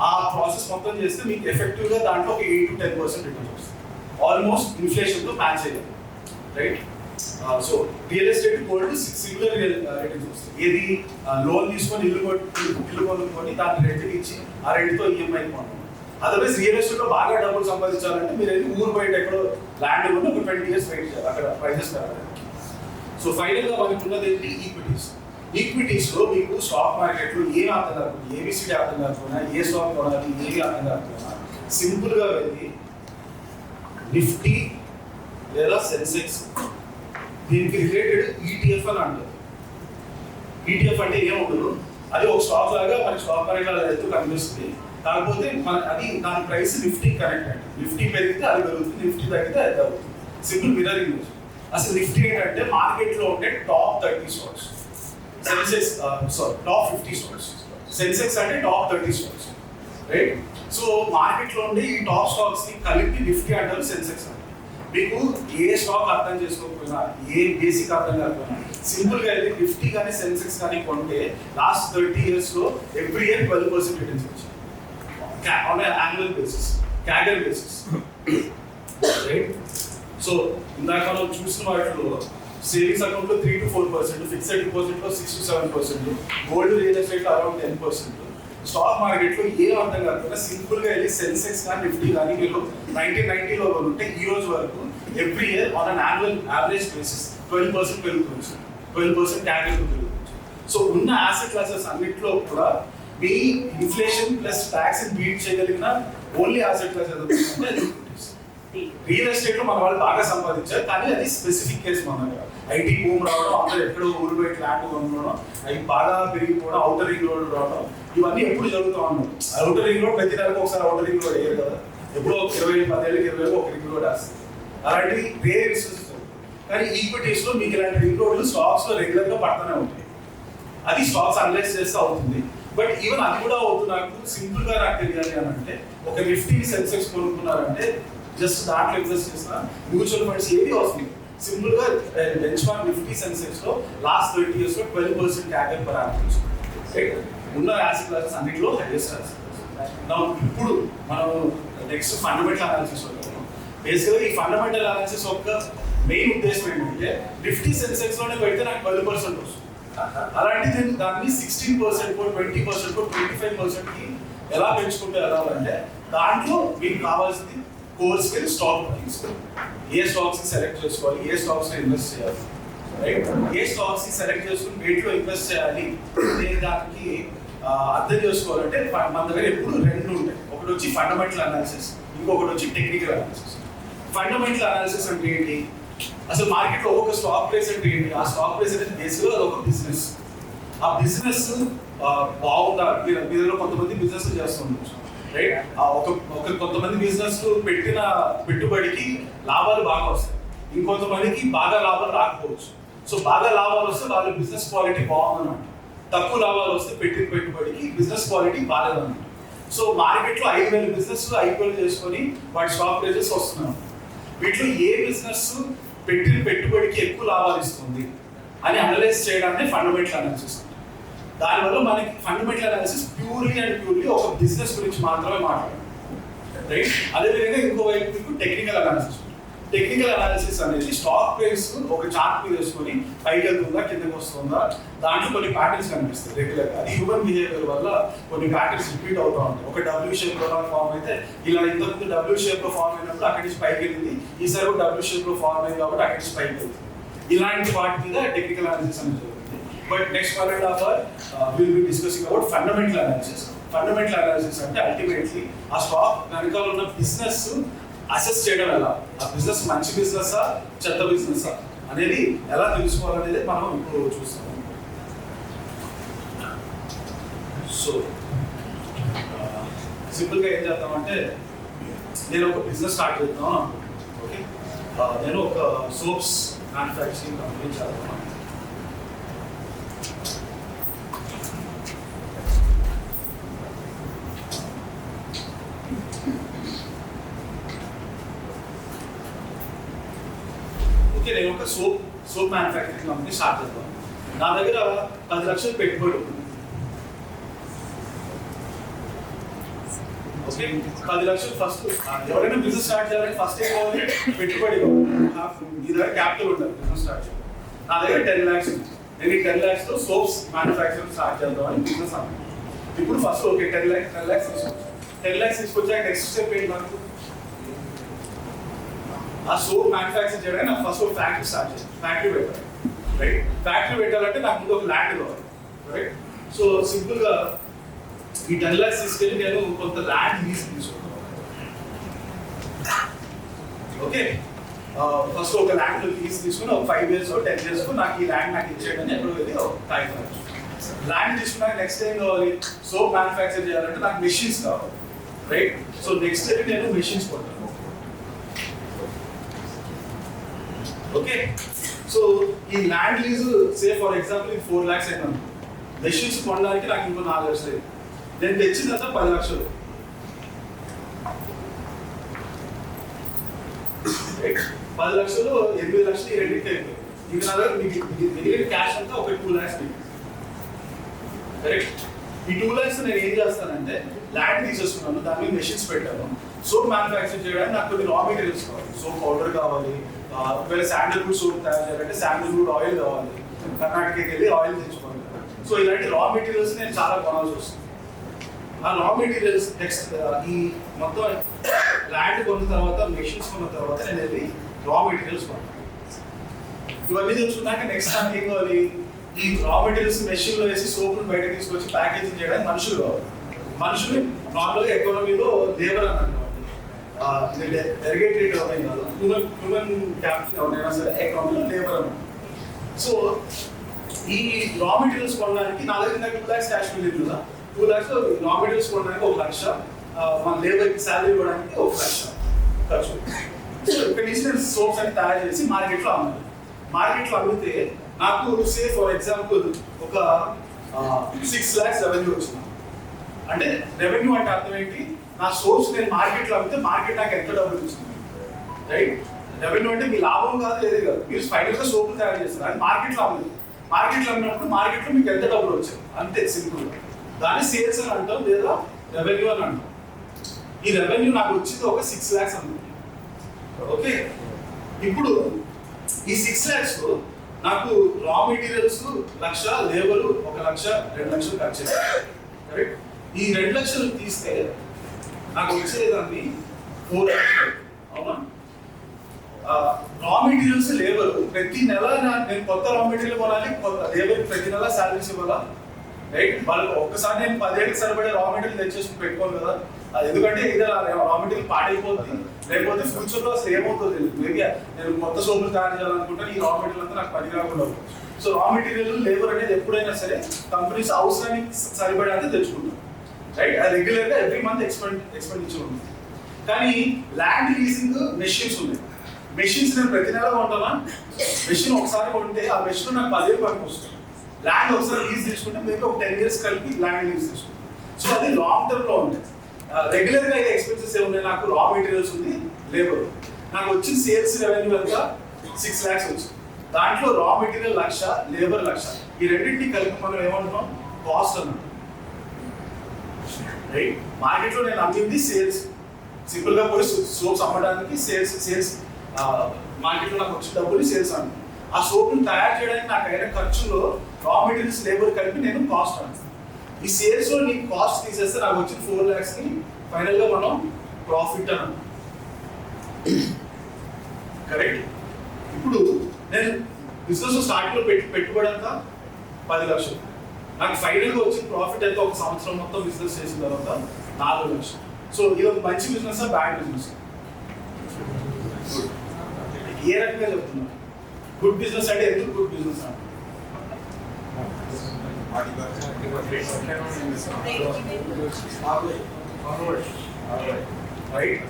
ఆ ప్రాసెస్ మొత్తం చేస్తే మీకు ఎఫెక్టివ్ గా దాంట్లో ఒక 8 to 10% రిటర్న్ వస్తుంది, ఆల్మోస్ట్ ఇన్ఫ్లేషన్ తో మ్యాచ్ అయ్యారు. Right, so real estate gold similar returns వస్తుంది. ఏది లోన్ తీసుకొని ఇల్లు కొనుక్కొని దాన్ని రెంట్కి ఇచ్చి ఆ రెంట్తో ఈఎంఐ కొనడం. అదర్వైజ్ రియల్ ఎస్టేట్ లో బాగా డబ్బులు సంపాదించాలంటే మీరు వెళ్ళి ఊరు బయట ఎక్కడో ల్యాండ్ కొని ఒక 20 years వెయిట్ చేయాలి అక్కడ ప్రైజెస్ పెరగడానికి. సో ఫైనల్ గా మనకి ఉన్నది ఏంటి? ఈక్విటీస్. ఈక్విటీస్ లో మీకు స్టాక్ మార్కెట్ లో ఏం అర్థం కాకుండా, ఏబిసిడి అర్థం కాకుండా, ఏ స్టాక్ కొనాలి ఏమి అర్థం కాకుండా సింపుల్ గా వెళ్ళి నిఫ్టీ లేదా సెన్సెక్స్ దీనికి రిలేటెడ్ ఈటీఎఫ్ అని అంటారు. ఈటీఎఫ్ అంటే ఏముండదు, అది ఒక స్టాక్ లాగా మనకి స్టాక్ మార్కెట్ అలా ఎత్తు కనిపిస్తుంది. కాకపోతే మన అది దాని ప్రైస్ నిఫ్టీ కనెక్ట్ అంటే నిఫ్టీ పెరిగితే అది పెరుగుతుంది, నిఫ్టీ తగ్గితే అది తగ్గుతుంది. Simple mirroring. అసలు నిఫ్టీ ఏంటంటే మార్కెట్ లో ఉండే top 30 stocks, Sensex top 50 stocks. Sensex అంటే top 30 stocks, right? So market లో ఉండే ఈ టాప్ స్టాక్స్ ని కలిపి నిఫ్టీ అంటారు, సెన్సెక్స్ అంటారు. మీకు ఏ స్టాక్ అర్థం చేసుకోకపోయినా, ఏ బేసిక్ అర్థం కాకపోయినా సింపుల్ గా అయితే నిఫ్టీ కానీ సెన్సెక్స్ కానీ కొంటే లాస్ట్ 30 years లో ఎవ్రీ ఇయర్ 12% రిటర్న్స్ వచ్చాయి on an annual basis, CAGR basis, right? So ఇందాక మనం చూసిన వాటిలో సేవింగ్స్ అకౌంట్ లో 3 to 4%, ఫిక్స్డ్ డిపాజిట్ లో 6 to 7%, గోల్డ్ రియల్ ఎస్టేట్ లో అరౌండ్ 10%. స్టాక్ మార్కెట్ లో ఏ అర్థం కాకుండా సింపుల్ గా వెళ్ళి సెన్సెక్స్ కానీ నిఫ్టీ కానీ మీరు 1990 లో ఉంటే ఈ రోజు వరకు every year on an average basis 12% పెరుగుతుంది, 12% CAGR పెరుగుతుంది. సో ఉన్న యాసెట్ క్లాసెస్ అన్నిట్లో కూడా మీ ఇన్ఫ్లేషన్ ప్లస్ ట్యాక్స్ బీట్ చేయగలిగిన ఓన్లీ యాసెట్ క్లాస్ ఏదంటే రియల్ ఎస్టేట్ లో మన వాళ్ళు బాగా సంపాదించారు, కానీ అది స్పెసిఫిక్ కేసు మన దగ్గర. ఐటీ భూమి రావడం, అందరూ ఎక్కడో ఊరు బయట ల్యాండ్ కొనుక్కోవడం, అవి బాగా పెరిగిపోవడం, అవుటర్ రింగ్ రోడ్ రావడం, ఇవన్నీ ఎప్పుడు జరుగుతూ ఉన్నాయి. అవుటర్ రింగ్ రోడ్ ప్రతి నెలకు ఒకసారి అవుటర్ రింగ్ రోడ్ వేయరు కదా, ఎప్పుడో 20 ఒక రింగ్ రోడ్ వేస్తుంది. అలాంటివి రేర్ ఇన్స్టెన్సెస్. కానీ ఈక్విటీస్ లో మీకు ఇలాంటి రింగ్ రోడ్లు స్టాక్స్ లో రెగ్యులర్ గా పడుతూనే ఉంటాయి. అది స్టాక్స్ అనలైజ్ చేస్తే అవుతుంది. బట్ ఈవెన్ అది కూడా అవుతుంది. నాకు సింపుల్ గా నాకు తెలియాలి అని అంటే ఒక నిఫ్టీ సెన్సెక్స్ కొనుక్కున్నారంటే జస్ట్ దాంట్లో ఇన్వెస్ట్ చేసిన మ్యూచువల్ ఫండ్స్ ఏది అవసరం. సింపుల్ గా బెంచ్ మార్క్ నిఫ్టీ సెన్సెక్స్ లో లాస్ట్ 30 years లో 12% CAGR per annum ఉన్న యాసెట్ క్లాసెస్ అన్నింటిలో హైయెస్ట్ యాసెట్ క్లాస్. ఇప్పుడు మనం నెక్స్ట్ ఫండమెంటల్ అనాలిసిస్ వస్తాము. బేసిక్గా ఈ ఫండమెంటల్ అనాలిసిస్ యొక్క మెయిన్ ఉద్దేశం ఏంటంటే నిఫ్టీ సెన్సెక్స్ లోనే పెడితే నాకు 12% వస్తుంది. అలాంటిది దాన్ని 16%, 20%, 25% కి ఎలా పెంచుకుంటే వెళ్ళాలంటే దాంట్లో మీకు కావాల్సింది కోర్ స్కిల్, స్టాక్ తీసుకోవాలి. ఏ స్టాక్స్ ని సెలెక్ట్ చేసుకోవాలి, ఏ స్టాక్స్ లో ఇన్వెస్ట్ చేయాలి, రైట్? ఏ స్టాక్స్ ని సెలెక్ట్ చేసుకుని వేటిలో ఇన్వెస్ట్ చేయాలి అనే దానికి అర్థం చేసుకోవాలంటే మన దగ్గర ఎప్పుడు రెండు ఉంటాయి. ఒకటి వచ్చి ఫండమెంటల్ అనాలిసిస్, ఇంకొకటి వచ్చి టెక్నికల్ అనాలిసిస్. ఫండమెంటల్ అనాలిసిస్ అంటే ఏంటి? అసలు మార్కెట్లో ఒక్కొక్క స్టాక్ ప్రైస్ అంటే ఏంటి? ఆ స్టాక్ ప్రైస్ అనేది బేసిక్గా ఒక బిజినెస్. ఆ బిజినెస్ బాగుందా? మీలో కొంతమంది బిజినెస్ చేస్తుండొచ్చు, రైట్? కొంతమంది బిజినెస్ పెట్టిన పెట్టుబడికి లాభాలు బాగా వస్తాయి, ఇంకొంతమందికి బాగా లాభాలు రాకపోవచ్చు. సో బాగా లాభాలు వస్తే వాళ్ళ బిజినెస్ క్వాలిటీ బాగుందన్నమాట, తక్కువ లాభాలు వస్తే పెట్టిన పెట్టుబడికి బిజినెస్ క్వాలిటీ బాగాలేదన్నమాట. సో మార్కెట్లో 5,000 బిజినెస్ IPO చేసుకొని వాటి స్టాక్ ప్రైజెస్ వస్తున్నాయి. వీటిలో ఏ బిజినెస్ పెట్టిన పెట్టుబడికి ఎక్కువ లాభాలు ఇస్తుంది అని అనలైజ్ చేయడాన్ని ఫండమెంటల్ అనాలిసిస్. దానివల్ల మనకి ఫండమెంటల్ అనాలిసిస్ ప్యూర్లీ ఒక బిజినెస్ గురించి మాత్రమే మాట్లాడాలి, రైట్? అదేవిధంగా ఇంకో వైపు మీకు టెక్నికల్ అనాలిసిస్. టెక్నికల్ అనాలిసిస్ అనేది స్టాక్ ప్రైస్ ఒక చార్ట్ మీద వేసుకొని పైకి వెళ్తుందా కిందకి వస్తుందా, దాంట్లో కొన్ని ప్యాటర్న్స్ కనిపిస్తాయి రెగ్యులర్గా. అది హ్యూమన్ బిహేవియర్ వల్ల కొన్ని ప్యాటర్న్స్ రిపీట్ అవుతూ ఉంటాయి. ఒక W షేప్ లో ఫామ్ అయితే ఇలా ఇంతకుముందు W షేప్ లో ఫామ్ అయినప్పుడు అక్కడి నుంచి పైకి వెళ్ళింది, ఈసారి కూడా W షేప్ లో ఫామ్ అయింది కాబట్టి అక్కడి నుంచి పైకి వెళ్తుంది. ఇలాంటి వాటి మీద టెక్నికల్ అనాలిసిస్ అనేది జరుగుతుంది. But next 1.5 hours will be discussing about fundamental analysis. Fundamental analysis అంటే అల్టిమేట్లీ ఆ స్టాక్ వెనకాల ఉన్న బిజినెస్ అసెస్ చేయడం ఎలా, ఆ బిజినెస్ మంచి బిజినెసా చెత్త బిజినెసా అనేది ఎలా తెలుసుకోవాలనేది మనం ఇప్పుడు చూస్తాము. సో సింపుల్గా ఏం చేద్దామంటే నేను ఒక బిజినెస్ స్టార్ట్ చేద్దాం. ఓకే, నేను ఒక సోప్స్ మ్యానుఫ్యాక్చరింగ్ కంపెనీ చేద్దాం. నేను ఒక సోప్ మ్యానుఫ్యాక్చరింగ్ కంపెనీ స్టార్ట్ చేద్దాం. నా దగ్గర 10 లక్షలు పెట్టుబడి ఉంది. ఓకే, 10 లక్షలు ఫస్ట్. ఎవరైనా బిజినెస్ స్టార్ట్ చేయాలంటే ఫస్ట్ ఏం కావాలి? పెట్టుబడి. మీ దగ్గర క్యాపిటల్ ఉండాలి బిజినెస్ స్టార్ట్ చేయాలి. నా దగ్గర 10 lakhs ఉంది. నేను ఈ 10 lakhs సోప్స్ మ్యానుఫ్యాక్చరింగ్ స్టార్ట్ చేద్దామని బిజినెస్ అన్నాను. ఇప్పుడు ఫస్ట్ ఓకే 10 lakhs తీసుకోవచ్చు. 10 lakhs తీసుకొచ్చాక నెక్స్ట్ స్టెప్ ఏంటి నాకు? ఆ సోప్ మ్యానుఫ్యాక్చర్ చేయడానికి నాకు ఫస్ట్ ఒక ఫ్యాక్టరీ స్టార్ట్ చేయాలి, ఫ్యాక్టరీ పెట్టాలి, రైట్? ఫ్యాక్టరీ పెట్టాలంటే నాకు ముందు ఒక ల్యాండ్ కావాలి, రైట్? సో సింపుల్గా ఈ 10 lakhs తీసుకెళ్ళి నేను కొంత ల్యాండ్ తీసుకుంటాను. ఓకే, ఫస్ట్ ఒక ల్యాండ్ తీసుకుని ఒక 5 years 10 years నాకు ఈ ల్యాండ్ నాకు ఇచ్చేయడం ఎక్కడ వెళ్ళి కాగితం ల్యాండ్ తీసుకున్నాక నెక్స్ట్ ఏం కావాలి? సోప్ మ్యానుఫ్యాక్చర్ చేయాలంటే నాకు మెషిన్స్ కావాలి, రైట్? సో నెక్స్ట్ అయితే నేను మెషిన్స్ కొంటాను. ఓకే, సో ఈ land lease say for example ఇది 4 lakhs అయినా మెషిన్స్ కొనడానికి నాకు ఇంకో 4 లక్షలు, నేను తెచ్చిందంతా 10 లక్షలు. 10 లక్షలు 8 లక్షలు ఈ రెండింటికి అయిపోయింది. ఇంకా నా దగ్గర మిగిలిన క్యాష్ అంతా ఒక 2 lakhs మిగిలింది, కరెక్ట్? ఈ 2 lakhs నేను ఏం చేస్తానంటే ల్యాండ్ తీసేసుకున్నాను, దాని మీద మెషిన్స్ పెట్టాను. సోప్ మ్యానుఫ్యాక్చర్ చేయడానికి నాకు కొన్ని రా మెటీరియల్స్ కావాలి, సోప్ పౌడర్ కావాలి, ఒకవేళ శాండల్వుడ్ సోప్ తయారు చేయాలంటే శాండల్వుడ్ ఆయిల్ కావాలి, కర్ణాటకకి వెళ్ళి ఆయిల్ తెచ్చుకోవాలి. సో ఇలాంటి రా మెటీరియల్స్ నేను చాలా కొనాల్సి వస్తుంది. ఆ రా మెటీరియల్స్ నెక్స్ట్ ఈ మొత్తం ల్యాండ్ కొన్న తర్వాత మెషిన్స్ కొన్న తర్వాత నేను వెళ్ళి రా మెటీరియల్స్ కొన్నాను. ఇవన్నీ తెలుసుకున్నాక నెక్స్ట్ నాకు ఏం కావాలి? ఈ రా మెటీరియల్స్ మెషిన్ లో వేసి సోపును బయట తీసుకొచ్చి ప్యాకేజింగ్ చేయడానికి మనుషులు కావాలి. మనుషులు నార్మల్గా ఎకానమీలో లేబర్ అని అంటారు, డెరిగేటెడ్ కాదు, హ్యూమన్ క్యాపిటల్ ఎవరైనా సరే ఎకానమీలో లేబర్ అన్నమాట. సో ఈ రా మెటీరియల్స్ కొనడానికి నా దగ్గర 2 lakhs క్యాష్ మిగిలింది కదా, 2 lakhs రా మెటీరియల్స్ కొనడానికి 1 లక్ష, మన లేబర్కి శాలరీ ఇవ్వడానికి 1 లక్ష ఖర్చు. సో ఇక్కడ నుంచి నేను సోప్స్ అని తయారు చేసి మార్కెట్లో అమ్మాలి. మార్కెట్లో అమ్మితే నాకు సే ఫర్ ఎగ్జాంపుల్ ఒక 6 lakhs రెవెన్యూ వచ్చింది. అంటే రెవెన్యూ అంటే అర్థం ఏంటి? నా సోర్స్ నేను మార్కెట్లో అమ్మితే మార్కెట్ నాకు ఎంత డబ్బులు ఇస్తుంది, రైట్? రెవెన్యూ అంటే మీ లాభం కాదు, లేదే కాదు, మీరు ఫైనల్గా సోపులు తయారు చేస్తారు, అది మార్కెట్లో అమ్మింది. మార్కెట్లో అమ్మినప్పుడు మార్కెట్లో మీకు ఎంత డబ్బులు వచ్చాయి అంతే, సింపుల్గా. దాన్ని సేల్స్ అని అంటాం లేదా రెవెన్యూ అని అంటాం. ఈ రెవెన్యూ నాకు వచ్చింది ఒక 6 lakhs అనుకుంది. ఓకే, ఇప్పుడు ఈ 6 lakhs నాకు రా మెటీరియల్స్ 1 లక్ష, లేబర్ 1 లక్ష, 2 లక్షలు ఖర్చు చేయాలి, కరెక్ట్? ఈ 2 లక్షలు తీస్తే నాకు వచ్చేదాన్ని 4 లక్షలు, అవునా? రా మెటీరియల్స్ లేబర్ ప్రతి నెల నేను కొత్త రా మెటీరియల్ కొనాలి, కొత్త లేబర్ ప్రతి నెల శాలరీస్ ఇవ్వాలా, రైట్? వాళ్ళకి ఒక్కసారి నేను 10 ఏళ్ళకి సరిపడే రా మెటీరియల్ తెచ్చేసి పెట్టుకోను కదా, ఎందుకంటే ఇదే రా మెటీరియల్ పాడైపోతుంది, లేకపోతే ఫ్యూచర్లో అసలు ఏమవుతుందో తెలియదు. మేబీ నేను కొత్త సోపులు తయారు చేయాలనుకుంటే ఈ రా మెటీరియల్ అంతా నాకు పని కాకుండా. సో రా మెటీరియల్ లేబర్ అనేది ఎప్పుడైనా సరే కంపెనీస్ అవసరానికి సరిపడే తెచ్చుకుంటాం, రైట్? అది రెగ్యులర్గా ఎవ్రీ మంత్ ఎక్స్పెండిచర్ ఉంటుంది. కానీ ల్యాండ్ లీజింగ్ మెషిన్స్ ఉన్నాయి. మెషిన్స్ నేను ప్రతి నెల కొంటానా? మెషిన్ ఒకసారి కొంటే ఆ మెషిన్ నాకు 10 ఏళ్ళు పనికి వస్తుంది. ల్యాండ్ ఒకసారి లీజ్ తీసుకుంటే మీకు ఒక 10 years కలిపి ల్యాండ్ లీజ్ తీసుకుంటాం. సో అది లాంగ్ టర్మ్లో ఉంటుంది. రెగ్యులర్గా అయితే ఎక్స్పెన్సెస్ ఏమున్నాయి? నాకు రా మెటీరియల్స్ ఉంది, లేబర్. నాకు వచ్చిన సేల్స్ రెవెన్యూ అంతా 6 lakhs వచ్చింది. దాంట్లో రా మెటీరియల్ 1 లక్ష, లేబర్ 1 లక్ష, ఈ రెండింటిని కలిపి మనం ఏమంటున్నాం? కాస్ట్ అన్నాం, రైట్? మార్కెట్లో నేను అమ్మింది సేల్స్, సింపుల్గా పోయి సోప్స్ అమ్మడానికి సేల్స్ మార్కెట్లో నాకు వచ్చిన డబ్బులు సేల్స్ అన్నాను. ఆ సోప్ని తయారు చేయడానికి నాకు అయిన ఖర్చులో రా మెటీరియల్స్, లేబర్ కలిపి నేను కాస్ట్ అన్నాను. ఈ సేల్స్లో నీకు కాస్ట్ తీసేస్తే నాకు వచ్చిన 4 lakhsని ఫైనల్గా మనం ప్రాఫిట్ అన్నాం, కరెక్ట్? ఇప్పుడు నేను బిజినెస్ స్టార్టింగ్లో పెట్టుబడి అంతా 10 లక్షలు, నాకు ఫైనల్గా వచ్చిన ప్రాఫిట్ అయితే ఒక సంవత్సరం మొత్తం బిజినెస్ చేసిన తర్వాత 4 లక్షలు. సో ఇది ఒక మంచి బిజినెస్, బ్యాడ్ బిజినెస్? ఏ రకంగా చెప్తున్నా? గుడ్ బిజినెస్ అంటే ఎందుకు గుడ్ బిజినెస్ అంటే? రైట్,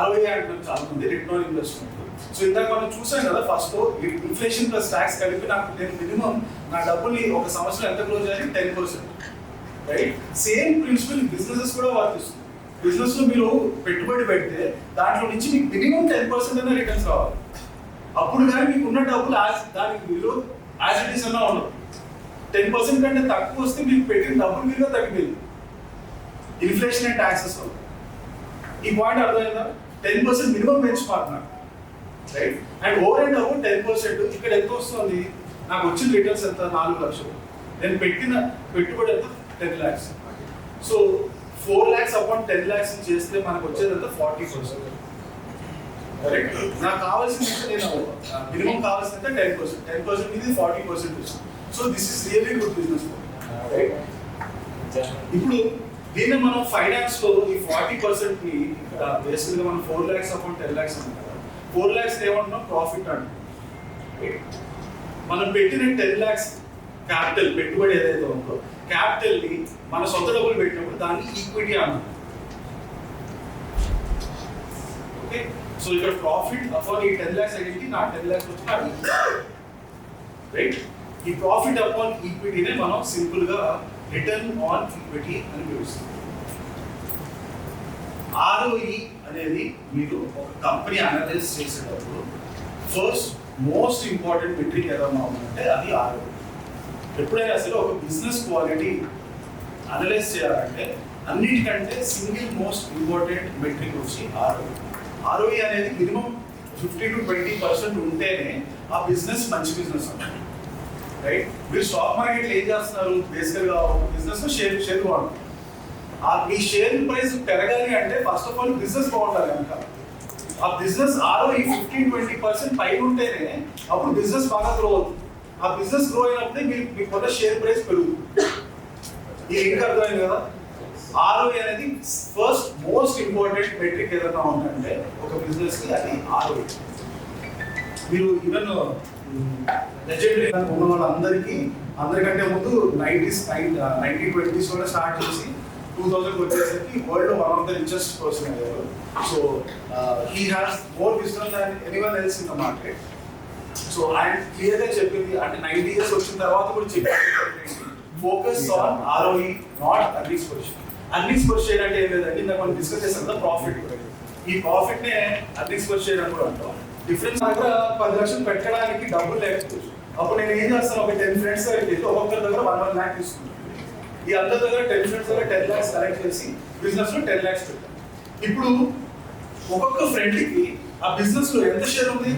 ROI అంటున్నారు చాలా మంది, రిటర్న్ ఆన్ ఇన్వెస్ట్మెంట్. సో ఇందాక మనం చూసాం కదా, ఫస్ట్ ఇన్ఫ్లేషన్ ప్లస్ ట్యాక్స్ కలిపి నాకు నేను మినిమం నా డబ్బుని ఒక సంవత్సరం ఎంత క్లోజ్ చేయాలి? 10%, రైట్? సేమ్ ప్రిన్సిపల్ బిజినెసెస్ కూడా వర్తిస్తుంది. బిజినెస్ లో మీరు పెట్టుబడి పెడితే దాంట్లో నుంచి మీకు మినిమం 10% అనే రిటర్న్స్ రావాలి. అప్పుడు కానీ మీకు ఉన్న డబ్బులు దానికి విలువ యాజ్ ఇట్ ఈస్ అన్నా ఉండదు. 10% కంటే తక్కువ వస్తే మీకు పెట్టిన డబ్బులు విలువ తగ్గిపోయింది ఇన్ఫ్లేషన్ అండ్ ట్యాక్సెస్ వల్ల. ఈ పాయింట్ అర్థమైందా? 10% మినిమం బెంచ్ మార్క్ నాకు, right? And over and about 10% ఇక్కడ ఎంత వస్తుంది? నాకు వచ్చిన రిటర్న్స్ ఎంత? 4 లక్షలు. నేను పెట్టిన పెట్టుబడి ఎంత? 10 lakhs. So 4 lakhs upon 10 lakhs చేస్తే మనకు వచ్చేదంతా 40%. కరెక్ట్. నాకు కావాల్సింది నేను మినిమం కావాల్సిందంటే 10%. 10% ఇది 40%. So this is really good business. Right. ఇప్పుడు దీన్ని మనం ఫైనాన్స్ లో ఈ 40% ని బేసిక్ గా మనం 4 lakhs upon 10 lakhs అంటాం. 4 lakhs ఏమంటున్నాం ప్రాఫిట్ అంటాం. మనం పెట్టిన 10 lakhs క్యాపిటల్ పెట్టుబడి ఏదైతే ఉందో క్యాపిటల్ ని మన సొంత డబ్బులు పెట్టినప్పుడు దాన్ని ఈక్విటీ అన్నాం. ఓకే. సో ఇక్కడ ప్రాఫిట్ అపాన్ ఈ 10 lakhs అనేది నా 10 lakhs వచ్చి రైట్. ఈ ప్రాఫిట్ అపాన్ ఈక్విటీనే మనం సింపుల్ గా రిటర్న్ ఆన్ ఈక్విటీ అని పిలుస్తాం. ROE అనేది మీరు ఒక కంపెనీ అనలైజ్ చేసేటప్పుడు ఫస్ట్ మోస్ట్ ఇంపార్టెంట్ మెట్రిక్ ఏదన్నా ఉందంటే అది ROE. ఎప్పుడైనా సరే ఒక బిజినెస్ క్వాలిటీ అనలైజ్ చేయాలంటే అన్నిటికంటే సింగిల్ మోస్ట్ ఇంపార్టెంట్ మెట్రిక్ వచ్చి ROE. ROE అనేది మినిమం 50 to 20% ఉంటేనే ఆ బిజినెస్ మంచి బిజినెస్ అంటారు. రైట్. మీరు స్టాక్ మార్కెట్లో ఏం చేస్తున్నారు? బేసికల్గా ఒక బిజినెస్ లో షేర్ వాడుతున్నారు. మీ షేర్ ప్రైస్ పెరగాలి అంటే ఫస్ట్ ఆఫ్ ఆల్ బిజినెస్ బాగుండాలి కనుక ఆ బిజినెస్ ROE 15-20% పైన ఉంటేనే అప్పుడు బిజినెస్ బాగా గ్రో అవుతుంది. ఆ బిజినెస్ గ్రో అయినప్పుడే మీ కొత్త షేర్ ప్రైస్ పెరుగుతుంది. ఇది ఇంకా అర్థమైంది కదా? ROE అనేది ఫస్ట్ మోస్ట్ ఇంపార్టెంట్ మెట్రిక్ ఏదైనా ఉందంటే ఒక బిజినెస్ కి అది ROE. మీరు ఈవెన్ లెజెండరీ ఉన్న వాళ్ళందరికీ అందరికంటే ముందు 1920s కూడా స్టార్ట్ చేసి 2000 వచ్చేసరికి వరల్డ్ లో one of the richest person అయ్యారు. So he has more wisdom than anyone else in the market. So ఆయన క్లియర్ గా చెప్పింది అంటే 90 years వచ్చిన తర్వాత కూడా చెప్పింది focus on ROE not earnings per share. Earnings per share అంటే ఏం లేదండి, ఇందాక మనం డిస్కస్ చేసాం కదా ప్రాఫిట్. ఈ ప్రాఫిట్ నే అర్నింగ్స్ పర్ షేర్ అని కూడా అంటాం. డిఫరెన్స్ దగ్గర 10 లక్షలు పెట్టడానికి డబ్బులు లేకపోవచ్చు. అప్పుడు నేను ఏం చేస్తాను, ఒక 10 ఫ్రెండ్స్ దగ్గర ఒక్కొక్కరి దగ్గర 1 lakh తీసుకుంటాను. ఈ అందరి దగ్గర 10 ఫ్రెండ్స్ దగ్గర 10 lakhs కలెక్ట్ చేసి బిజినెస్ లో 10 lakhs పెట్టాను. ఇప్పుడు ఒక్కొక్క ఫ్రెండ్ కి ఆ బిజినెస్ లో ఎంత షేర్ ఉంది?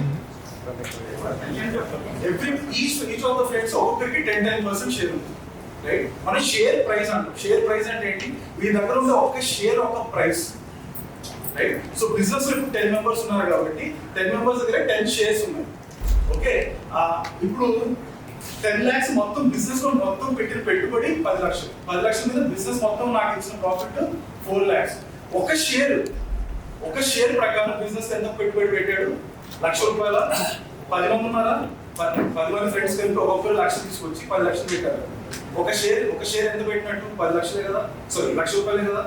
ఈచ్ ఆఫ్ ద ఫ్రెండ్స్ ఒక్కొక్కరికి 10% షేర్ ఉంది. రైట్. మనం షేర్ ప్రైస్ అంటాం. షేర్ ప్రైస్ అంటే ఏంటి? మీ దగ్గర ఉండే ఒక్క షేర్ ఒక ప్రైస్. రైట్. సో బిజినెస్ లో ఇప్పుడు 10 members ఉన్నారు కాబట్టి 10 members దగ్గర 10 shares ఉన్నాయి. ఓకే. ఇప్పుడు 10 lakhs మొత్తం బిజినెస్ లో మొత్తం పెట్టిన పెట్టుబడి 10 లక్షలు. 10 లక్షల మీద బిజినెస్ మొత్తం నాకు ఇచ్చిన ప్రాఫిట్ 4 lakhs. ఒక షేర్ ప్రకారం బిజినెస్ ఎంత పెట్టుబడి పెట్టాడు? ₹1,00,000. 10 మంది ఉన్నారా? 10 మంది ఫ్రెండ్స్ కలిపి ఒక్కొక్కరు 1,00,000 తీసుకొచ్చి 10 లక్షలు పెట్టారు. ఒక షేర్ ఎంత పెట్టినట్టు? 10 లక్షలే కదా, సారీ ₹1,00,000 కదా.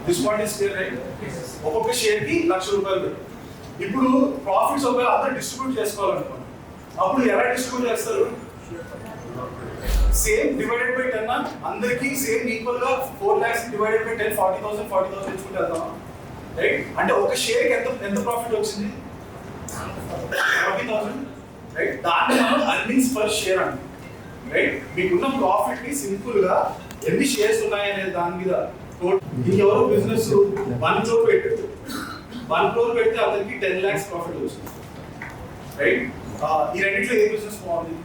This point is clear right. ఒక్కొక్క షేర్ కి ₹1,00,000 పెట్టారు. ఇప్పుడు ప్రాఫిట్స్ ఒకవేళ అందరూ డిస్ట్రిబ్యూట్ చేసుకోవాలనుకోండి, అప్పుడు ఎలా డిస్ట్రిబ్యూట్ చేస్తారు? సేమ్ డివైడెడ్ బై 10 అందరికి సేమ్ ఈక్వల్ గా 4 lakhs డివైడెడ్ బై 10 40,000 ఇచ్చుకుంటే వెళ్దాం. రైట్. అంటే ఒక షేర్ కి ఎంత ప్రాఫిట్ వచ్చింది? 40,000. రైట్. దాన్ని మనం అర్నింగ్స్ పర్ షేర్ అంటాం. రైట్. మీకున్న ప్రాఫిట్ ని సింపుల్ గా ఎన్ని షేర్స్ ఉన్నాయి అనే దాని మీద ఇంకెవరో బిజినెస్ 1 crore పెట్టాడు. 1 crore పెడితే అతనికి 10 lakhs ప్రాఫిట్ వచ్చింది. రైట్. ఈ రెండిట్లో ఏ బిజినెస్ బాగుంది?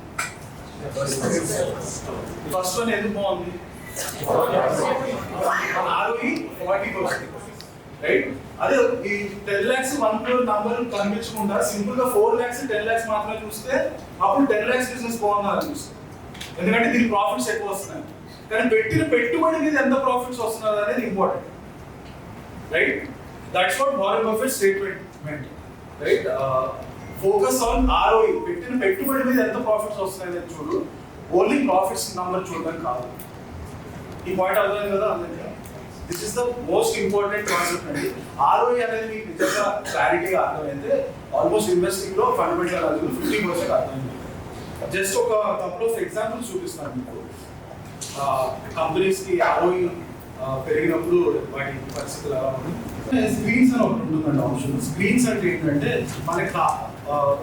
ఫస్ట్ వన్ ఎందుకు బాగుంది? ROE 40%. రైట్. అదే ఈ 10 lakhs 1 crore నంబర్ కనిపించకుండా సింపుల్ గా 4 lakhs 10 lakhs మాత్రమే చూస్తే అప్పుడు 10 lakhs బిజినెస్ బాగుంది అనిపిస్తుంది. ఎందుకంటే దీనికి ప్రాఫిట్స్ ఎక్కువ వస్తున్నాయి. కానీ పెట్టిన పెట్టుబడి మీద ఎంత ప్రాఫిట్స్ వస్తున్నారు అనేది important. Right. That's what Warren Buffett statement. Right. Focus on ROE. పెట్టిన పెట్టుబడి మీద ఎంత ప్రాఫిట్స్ వస్తున్నాయని చూడు, ఓన్లీ ప్రాఫిట్స్ నంబర్ చూడడం కాదు. ఈ పాయింట్ అర్థమైంది కదా అందరికీ? This is the most important concept అండి. ROE అనేది మీకు నిజంగా క్లారిటీగా అర్థమైతే ఆల్మోస్ట్ ఇన్వెస్టింగ్ లో ఫండమెంటల్ అది 50% అర్థమైంది. జస్ట్ ఒక కపుల్ ఆఫ్ ఎగ్జాంపుల్స్ చూపిస్తాను మీకు. కంపెనీస్ కి ROE పెరిగినప్పుడు వాటి పరిస్థితులు ఎలా ఉన్నాయి. స్క్రీన్స్ అని ఒకటి ఉంటుందండి ఆప్షన్. స్క్రీన్స్ అంటే ఏంటంటే మనకి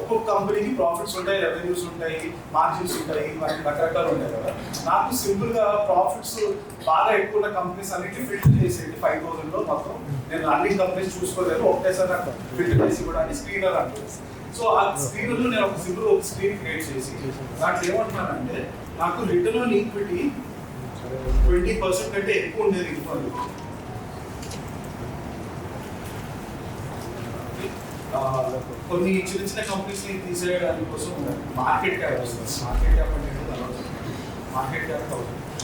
ఒక్కొక్క కంపెనీకి ప్రాఫిట్స్ ఉంటాయి, రెవెన్యూస్ ఉంటాయి, మార్జిన్స్ ఉంటాయి, మనకి రకరకాలు ఉంటాయి కదా. నాకు సింపుల్ గా ప్రాఫిట్స్ బాగా ఎక్కువ ఉన్న కంపెనీస్ అన్నిటి ఫిల్టర్ చేసేది 5,000 లో మొత్తం. నేను అన్ని కంపెనీస్ చూసుకోలేదు, ఒకటేసారి నాకు ఫిల్టర్ చేసి కూడా అని స్క్రీనర్ అంటుంది. సో ఆ స్క్రీనర్ లో నేను ఒక సింపుల్ ఒక స్క్రీన్ క్రియేట్ చేసి దాంట్లో ఏమంటున్నానంటే నాకు రిటర్న్ ఆన్ ఈక్విటీ 20% కంటే ఎక్కువ ఉండేది ఇన్ఫార్మ్. కొన్ని చిన్న చిన్న కంపెనీస్ ని తీసేయడానికి కోసం మార్కెట్ క్యాప్ వస్తుంది. మార్కెట్ క్యాప్ అంటే మార్కెట్ క్యాప్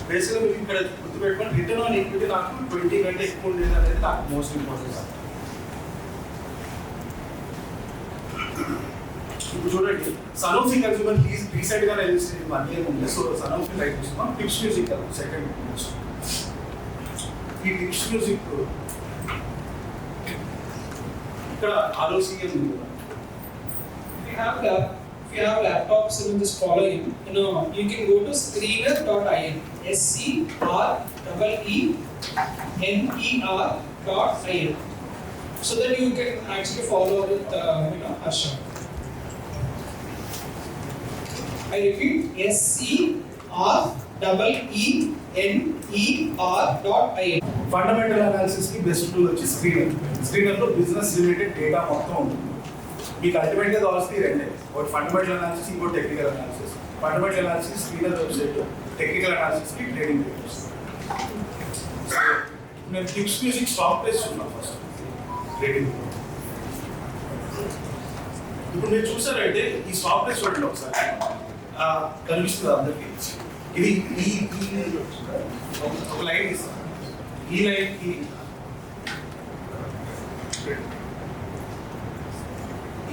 బేసిక్గా మీరు ఇక్కడ గుర్తుపెట్టుకొని రిటర్న్ ఆన్ ఈక్విటీ నాకు 20 కంటే ఎక్కువ ఉండేది అనేది నాకు మోస్ట్ ఇంపార్టెంట్. ఇప్పుడు చూడండి, సనోఫీ కన్స్యూమర్ రీసెంట్ గా రిజిస్టర్ 1 year ఉంది. సో సనోఫీ లైక్ చూస్తున్నాం. టిప్స్ మ్యూజిక్ సెకండ్ ఈ టిప్స్ మ్యూజిక్ ఇక్కడ ROCM ఉంది కదా. If you have laptops in this following, you can go to screener.in, screener.in, so that you can actually follow with Harsha. I repeat, screener.in. Fundamental analysis కి best tool వచ్చి screener. Screener లో business related data మొత్తం ఉంటుంది. మీకు ultimate గా కావాల్సింది రెండే, ఒకటి ఫండమెంటల్ అనాలిసిస్, ఇంకోటి technical analysis. Fundamental analysis screener website, technical analysis కి ట్రేడింగ్ పేపర్స్. నేను టిప్స్ మ్యూజిక్ స్టాక్ ప్రైస్ చూస్తున్నాను ఫస్ట్ ట్రేడింగ్. ఇప్పుడు మీరు చూసారంటే ఈ స్టాక్ ప్రైస్ చూడండి ఒకసారి, కనిపిస్తుంది అందరికి. ఇది ఈ ఒక లైన్ ఇస్తాను. ఈ లైన్ కి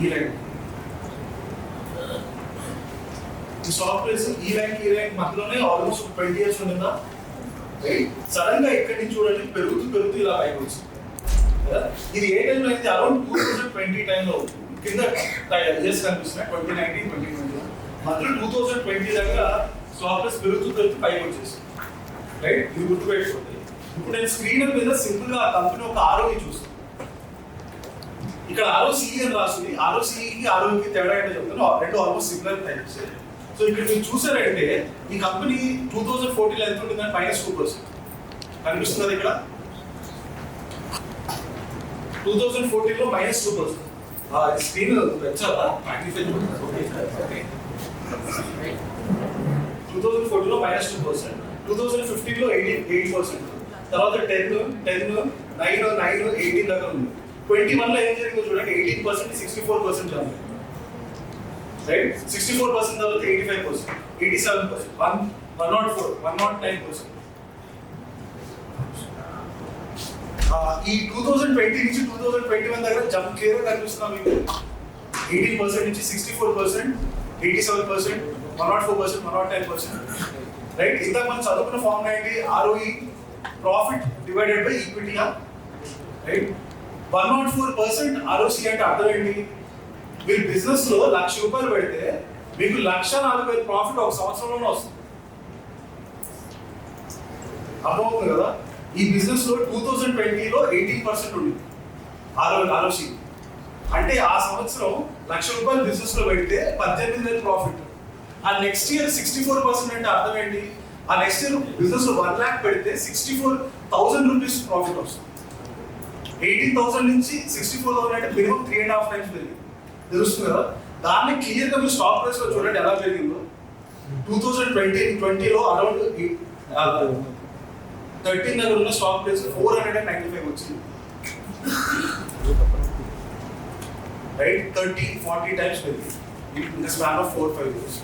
ఈ లైన్ ఈ స్టాక్ ప్రైస్ ఈ లైన్ కి ఈ లైన్ మధ్యలోనే ఆల్మోస్ట్ 20 years ఉండిందా. సడన్ గా ఇక్కడి నుంచి చూడండి పెరుగుతూ ఇలా పైకి వచ్చింది. ఇది ఏ టైంలో అయితే అరౌండ్ 2020 టైంలో కింద ఇయర్స్ కనిపిస్తున్నాయి. 2019, 2020 మధ్యలో 2020 దగ్గర స్టాక్ ప్రైస్ పెరుగుతూ పైకి వచ్చేసి రైట్. ఇది గుర్తుపెట్టుకోండి. ఇప్పుడు నేను స్క్రీనర్ మీద సింపుల్ గా కంపెనీ ఒక ROE చూస్తాను. ఇక్కడ ROCE అని రాస్తుంది. ROCE కి ROE కి తేడా ఏంటో చెప్తాను. రెండు ఆల్మోస్ట్ సిమిలర్ టైప్స్. సో ఇక్కడ మీరు చూసారంటే ఈ కంపెనీ 2014 లో ఎంత ఉంటుందని -2% కనిపిస్తుంది ఇక్కడ. 2014 లో -2%. స్క్రీన్ పెంచాలా మ్యాగ్నిఫై 2014 లో -2%, 2015 లో 8%, తర్వాత 10, 9, 18 దాకా ఉంది. 21 లో ఏం జరిగిందో చూడండి, 18% 64% జంప్ రైట్. 64% తర్వాత 85%, 87%, 104, 109%. ఈ 2020 నుంచి 2021 దగ్గర జంప్ క్లియర్ గా కనిపిస్తున్నా మీకు. 18% నుంచి 64%, 87%, 104%, 109%. రైట్. ఇందాక మనం చదువుకున్న ఫార్ములా ఏంటి? ROE profit divided by equity. Right. 104% ROCE అంటే అర్థం ఏంటి? మీరు బిజినెస్ లో ₹1,00,000 పెడితే మీకు ₹1,40,000 ప్రాఫిట్ ఒక సంవత్సరంలోనే వస్తుంది. అర్థమవుతుంది కదా? ఈ బిజినెస్ లో 2020 లో 18% ఉంది ROCE. అంటే ఆ సంవత్సరం ₹1,00,000 బిజినెస్ లో పెడితే 18,000 ప్రాఫిట్. ఆ నెక్స్ట్ ఇయర్ 64% అంటే అర్థం ఏంటి? ఆ నెక్స్ట్ ఇయర్ బిజినెస్ లో 1 lakh పెడితే ₹64,000 ప్రాఫిట్ వస్తుంది. 18,000 నుంచి 64,000 అంటే మినిమం 3.5 times పెరిగింది. తెలుస్తుంది కదా? దాన్ని క్లియర్ గా మీరు స్టాక్ ప్రైస్ లో చూడండి ఎలా పెరిగిందో. 2020 లో అరౌండ్ 13 దగ్గర ఉన్న స్టాక్ ప్రైస్ 495 వచ్చింది. రైట్. 30-40 times పెరిగింది in the span of 4-5 years.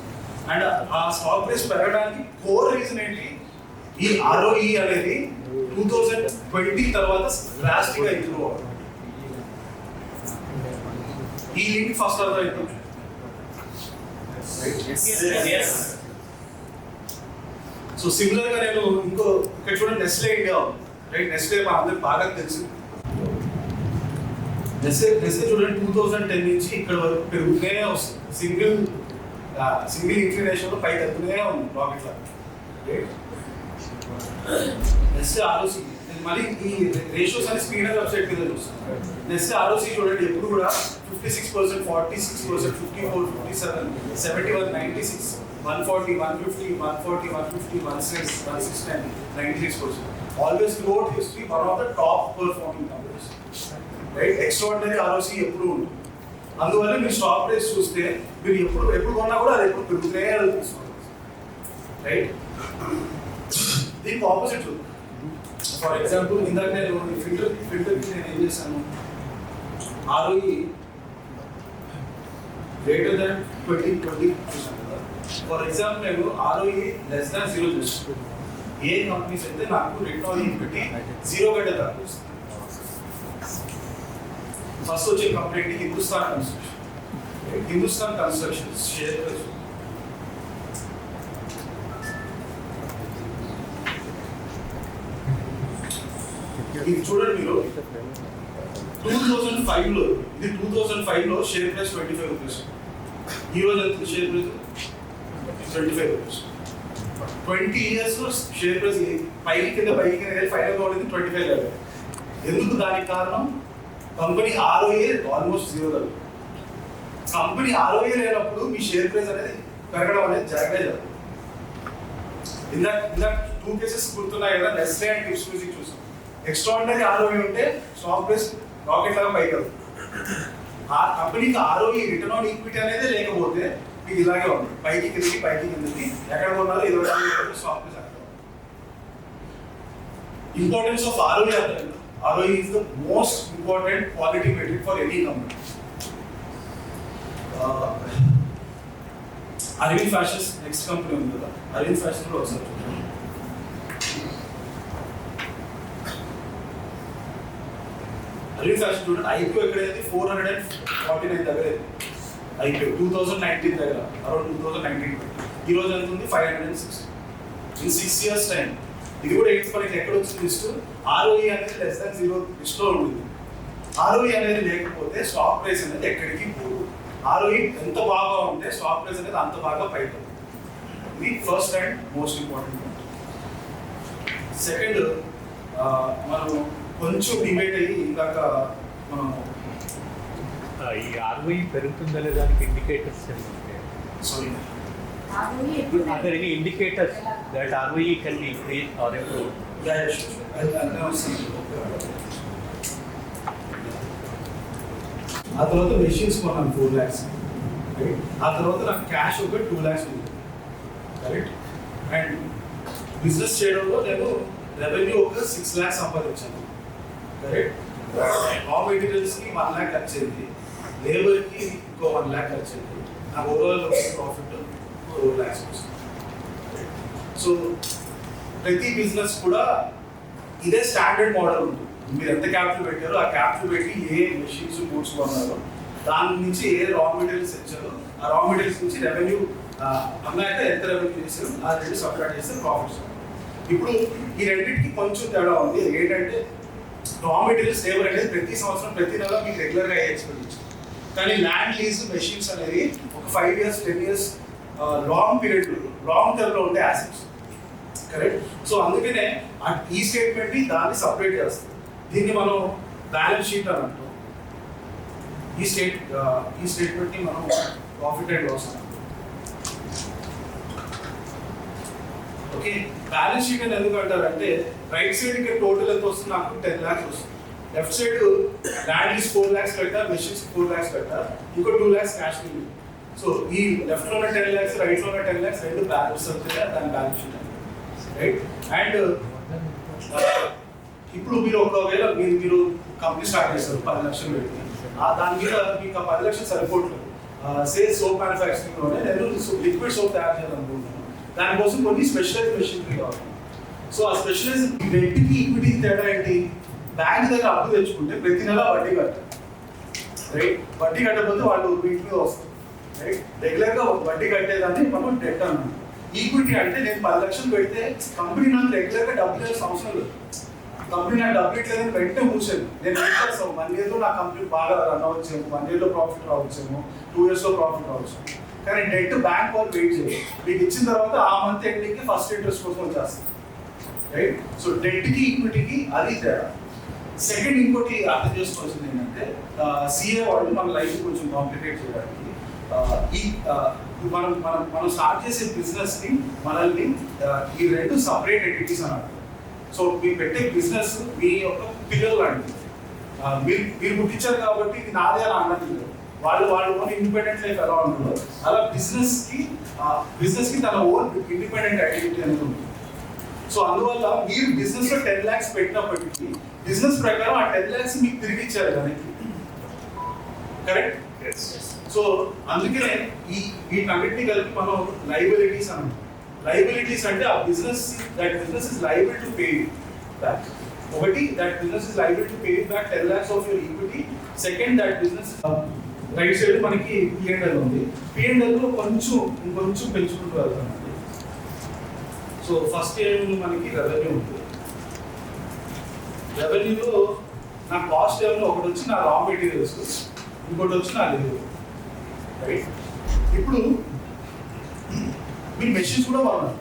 And ఆ స్టాక్ ప్రైస్ పెరగడానికి కోర్ రీజన్ ఏంటి? ఈ ROE అనేది 2020 తర్వాత డ్రాస్టిక్ గా ఇంప్రూవ్ అవ్వడం. ఈ లింక్ ఫస్ట్ అర్థమైంది. సో సిమిలర్ గా నేను ఇంకో ఇక్కడ చూడండి, నెస్లే ఇండియా ఉంది. రైట్. నెస్లే మా అందరికి బాగా తెలుసు. నెస్లే చూడండి 2010 నుంచి ఇక్కడ వరకు పెరుగుతూనే వస్తుంది. సింగిల్ ఇంక్లినేషన్ లో పైకి వెళ్తూనే ఉంది ప్రాఫిట్ లా. నెస్లే ROCE మళ్ళీ ఈ రేషియోస్ అని స్క్రీనర్ వెబ్సైట్ మీద చూస్తాం. నెస్లే ROCE చూడండి ఎప్పుడు కూడా 56%, 46%, 54, 57, 71, 96, 140, 150, 140, 150, 160, 169, 96%. Always throughout history, one of the top performing companies. Right? Extraordinary ROCE ఎప్పుడు ఉంటుంది. అందువల్ల మీరు స్టాక్ ప్రైస్ చూస్తే మీరు ఎప్పుడు కొన్నా కూడా అది ఎప్పుడు పెరుగుతూనే తీసుకోవాలి. రైట్. దీనికి ఆపోజిట్ ఉంది. ఫర్ ఎగ్జాంపుల్ ఇందాక నేను ఫిల్టర్కి నేను ఏం చేశాను, ROE గ్రేటర్ దాన్ 20 చూసాను కదా. ఫర్ ఎగ్జాంపుల్ నేను ROE లెస్ దాన్ 0 చేస్తాను. ఏ కంపెనీస్ అయితే నాకు రిటర్న్ ఆన్ ఈక్విటీ 0 కంటే తక్కువ వస్తుంది. ఫస్ట్ వచ్చే company Hindustan construction share price ఇది చూడండి మీరు 2005లో ఇది 2005లో షేర్ ప్రైస్ 25 రూపీస్. ఈ రోజు ఎంత షేర్ ప్రైస్ 25 రూపీస్. 20 years లో షేర్ ప్రైస్ పైకి కింద ఫైనల్ గా ఉండేది 25 లెవెల్. ఎందుకు? దానికి కారణం company ROE almost 0 level. Company ROE లేనప్పుడు మీ షేర్ ప్రైస్ అనేది పెరగడం అనేది జరగలేదు. ఇందాక 2 కేసెస్ గుర్తున్నాయి కదా, నెస్లే అండ్ టిప్స్ మ్యూజిక్ చూసాం. ఎక్స్ట్రాడినరీ ROE ఉంటే స్టాక్ ప్రైస్ రాకెట్ లాగా పైకి వెళ్తుంది. ఆ కంపెనీకి ROE రిటర్న్ ఆన్ ఈక్విటీ అనేది లేకపోతే మీకు ఇలాగే ఉంది, పైకి కిందకి ఎక్కడ కొన్నారో 24 స్టాక్ ప్రైస్ అక్కడ. ఇంపార్టెన్స్ ఆఫ్ ROE అంటే ROE is the most important quality metric for any company. Arvind fashions next company ఉంది కదా, అరవింద్ ఫ్యాషన్ కూడా ఒకసారి చూడండి. అరవింద్ ఫ్యాషన్ చూడండి, IPO ఎక్కడైతే 449 దగ్గర IPO 2019 దగ్గర, అరౌండ్ 2019. ఈ రోజు ఎంత ఉంది 560. In 6 years time. ఇది కూడా ఏంటి మనకి ఎక్కడ వచ్చింది లిస్ట్? ROE అనేది లెస్ దాన్ 0 లిస్ట్లో ఉంటుంది. ROE అనేది లేకపోతే స్టాక్ ప్రైస్ అనేది ఎక్కడికి పోదు. ROE ఎంత బాగా ఉంటే స్టాక్ ప్రైస్ అనేది అంత బాగా పైకి. ఇది first and most important. Second, మనం కొంచెం డిబేట్ అయ్యి ఇందాక మనం ఈ ROE పెరుగుతుందా లేదా దానికి ఇండికేటర్స్ ఏమంటే, sorry are there any indicators that ROE can be increased or improved? ఆ తర్వాత మెషిన్స్ కొన్నాను 4 lakhs. ఆ తర్వాత నాకు క్యాష్ ఒక 2 lakhs ఉంది. కరెక్ట్. అండ్ బిజినెస్ చేయడంలో నేను రెవెన్యూ ఒక 6 lakhs సంపాదించాను. కరెక్ట్. రా మెటీరియల్స్కి 1 lakh ఖర్చు అయింది, లేబర్కి ఇంకో 1 lakh ఖర్చు అయింది. నాకు ఓవరాల్ ప్రాఫిట్ 4 lakhs వస్తుంది. సో ప్రతి బిజినెస్ కూడా ఇదే స్టాండర్డ్ మోడల్ ఉంటుంది. మీరు ఎంత క్యాపిటల్ పెట్టారో ఆ క్యాపిటల్ పెట్టి ఏ మెషిన్స్ గూడ్స్ కొన్నారో దాని నుంచి ఏ రా మెటీరియల్స్ ఇచ్చారో ఆ రా మెటీరియల్స్ నుంచి రెవెన్యూ అమ్మాక ఎంత రెవెన్యూ చేశారు ఆ రెండు సపరేట్ చేస్తే ప్రాఫిట్స్. ఇప్పుడు ఈ రెండింటికి కొంచెం తేడా ఉంది. ఏంటంటే రా మెటీరియల్స్ లేబర్ అనేది ప్రతి సంవత్సరం ప్రతి నెల మీకు రెగ్యులర్గా అయ్యే ఎక్స్పెండిచర్. కానీ ల్యాండ్ లీజ్ మెషిన్స్ అనేది ఒక 5 years 10 years long period long టర్మ్లో ఉండే యాసెట్స్. కరెక్ట్. సో అందుకనే ఈ స్టేట్మెంట్ దాన్ని సపరేట్ చేస్తుంది. దీన్ని మనం బ్యాలెన్స్ షీట్ అని అంటాం. ఈ స్టేట్మెంట్ ని మనం ప్రాఫిట్ అండ్ లాస్ అంటాం. ఓకే, బ్యాలెన్స్ షీట్ అని ఎందుకు అంటారంటే రైట్ సైడ్ ఇక్కడ టోటల్ ఎంత వస్తుంది? నాకు 10 lakhs వస్తుంది. Left side land is 4 lakhs పెట్టా, మెషిన్స్ 4 lakhs పెట్టా, ఇంకో 2 lakhs క్యాష్ ఉంది. సో ఈ లెఫ్ట్ లో ఉన్న 10 lakhs రైట్ లో ఉన్న 10 lakhs రెండు బ్యాలెన్స్ అవుతాయి, దాని బ్యాలెన్స్ షీట్ రైట్. అండ్ ఇప్పుడు మీరు ఒకవేళ మీరు కంపెనీ స్టార్ట్ చేస్తారు 10 లక్షలు పెట్టి, దాని మీద మీకు 10 లక్షలు సరిపోవట్లేదు. సోప్ మ్యానుఫ్యాక్చరింగ్ లోనే నేను లిక్విడ్ సోప్ తయారు చేయాలనుకుంటున్నాను. దానికోసం కొన్ని స్పెషలైజ్ మెషినరీ కావాలి. సో ఆ స్పెషలైజ్ డెట్కి ఈక్విటీకి తేడా ఏంటి? బ్యాంక్ దగ్గర అప్పు తెచ్చుకుంటే ప్రతి నెల వడ్డీ కట్టాలి. రైట్. వడ్డీ కట్టకపోతే వాళ్ళు వీటి మీద వస్తారు. రైట్. రెగ్యులర్గా వడ్డీ కట్టేదాన్ని మనం డెట్ అన్నాం. ఈక్విటీ అంటే నేను 10 లక్షలు పెడితే కంపెనీ నాకు రెగ్యులర్గా డబ్బులు వేయాల్సిన అవసరం లేదు. కంపెనీ నాకు డబ్బులు ఇట్లేదని వెంటనే కూర్చోండి. నేను ఏం చేస్తాను, 1 yearలో నా కంపెనీ బాగా రన్ అవ్వచ్చేమో, 1 yearలో ప్రాఫిట్ రావచ్చేమో, 2 yearsలో ప్రాఫిట్ రావచ్చు. కానీ డెట్ బ్యాంక్ వాళ్ళు వెయిట్ చేయాలి. మీకు ఇచ్చిన తర్వాత ఆ మంత్ ఎండింగ్కి ఫస్ట్ ఇంట్రెస్ట్ కోసం వచ్చేస్తుంది. రైట్. సో డెట్కి ఈక్విటీకి అది తేడా. సెకండ్ ఇంకోటి అర్థం చేసుకోవాల్సింది ఏంటంటే సిఏ వాళ్ళు మన లైఫ్ కొంచెం కాంప్లికేట్ చేయడానికి మనం స్టార్ట్ చేసే బిజినెస్ ని మనల్ని ఈ రెండు సపరేట్ ఎంటిటీస్ అని అంటారు. సో మీరు పెట్టే బిజినెస్ మీ యొక్క పిల్లలు లాంటిది. మీరు పుట్టించారు కాబట్టి ఇది నాదే అని అన్నది. వాళ్ళు ఓన్ ఇండిపెండెంట్ లైఫ్ ఎలా ఉంటుందో అలా బిజినెస్ కి తన ఓన్ ఇండిపెండెంట్ ఐడెంటిటీ అనేది ఉంటుంది. సో అందువల్ల మీరు బిజినెస్ లో 10 lakhs పెట్టినప్పటికీ బిజినెస్ ప్రకారం ఆ 10 lakhs మీకు తిరిగి ఇచ్చారు దానికి, కరెక్ట్? సో అందుకనే వీటన్నిటిని కలిపి మనం లైబిలిటీస్ అన్నాం. లైబిలిటీస్ అంటే ఆ business that business is liable to pay back. ఒకటి, that business is liable to pay back 10 lakhs of your equity. Second, that business right side మనకి P&L ఉంది. P&L లో ఇంకొంచెం పెంచుకుంటూ వెళ్తామండి. సో ఫస్ట్ ఏమో మనకి రెవెన్యూ ఉంటుంది. రెవెన్యూలో నా కాస్ట్ ఏమో ఒకటి వచ్చి నా రా మెటీరియల్స్, ఇంకోటి వచ్చి నా లేబర్, రైట్? ఇప్పుడు మీరు మెషిన్స్ కూడా వాడాలి.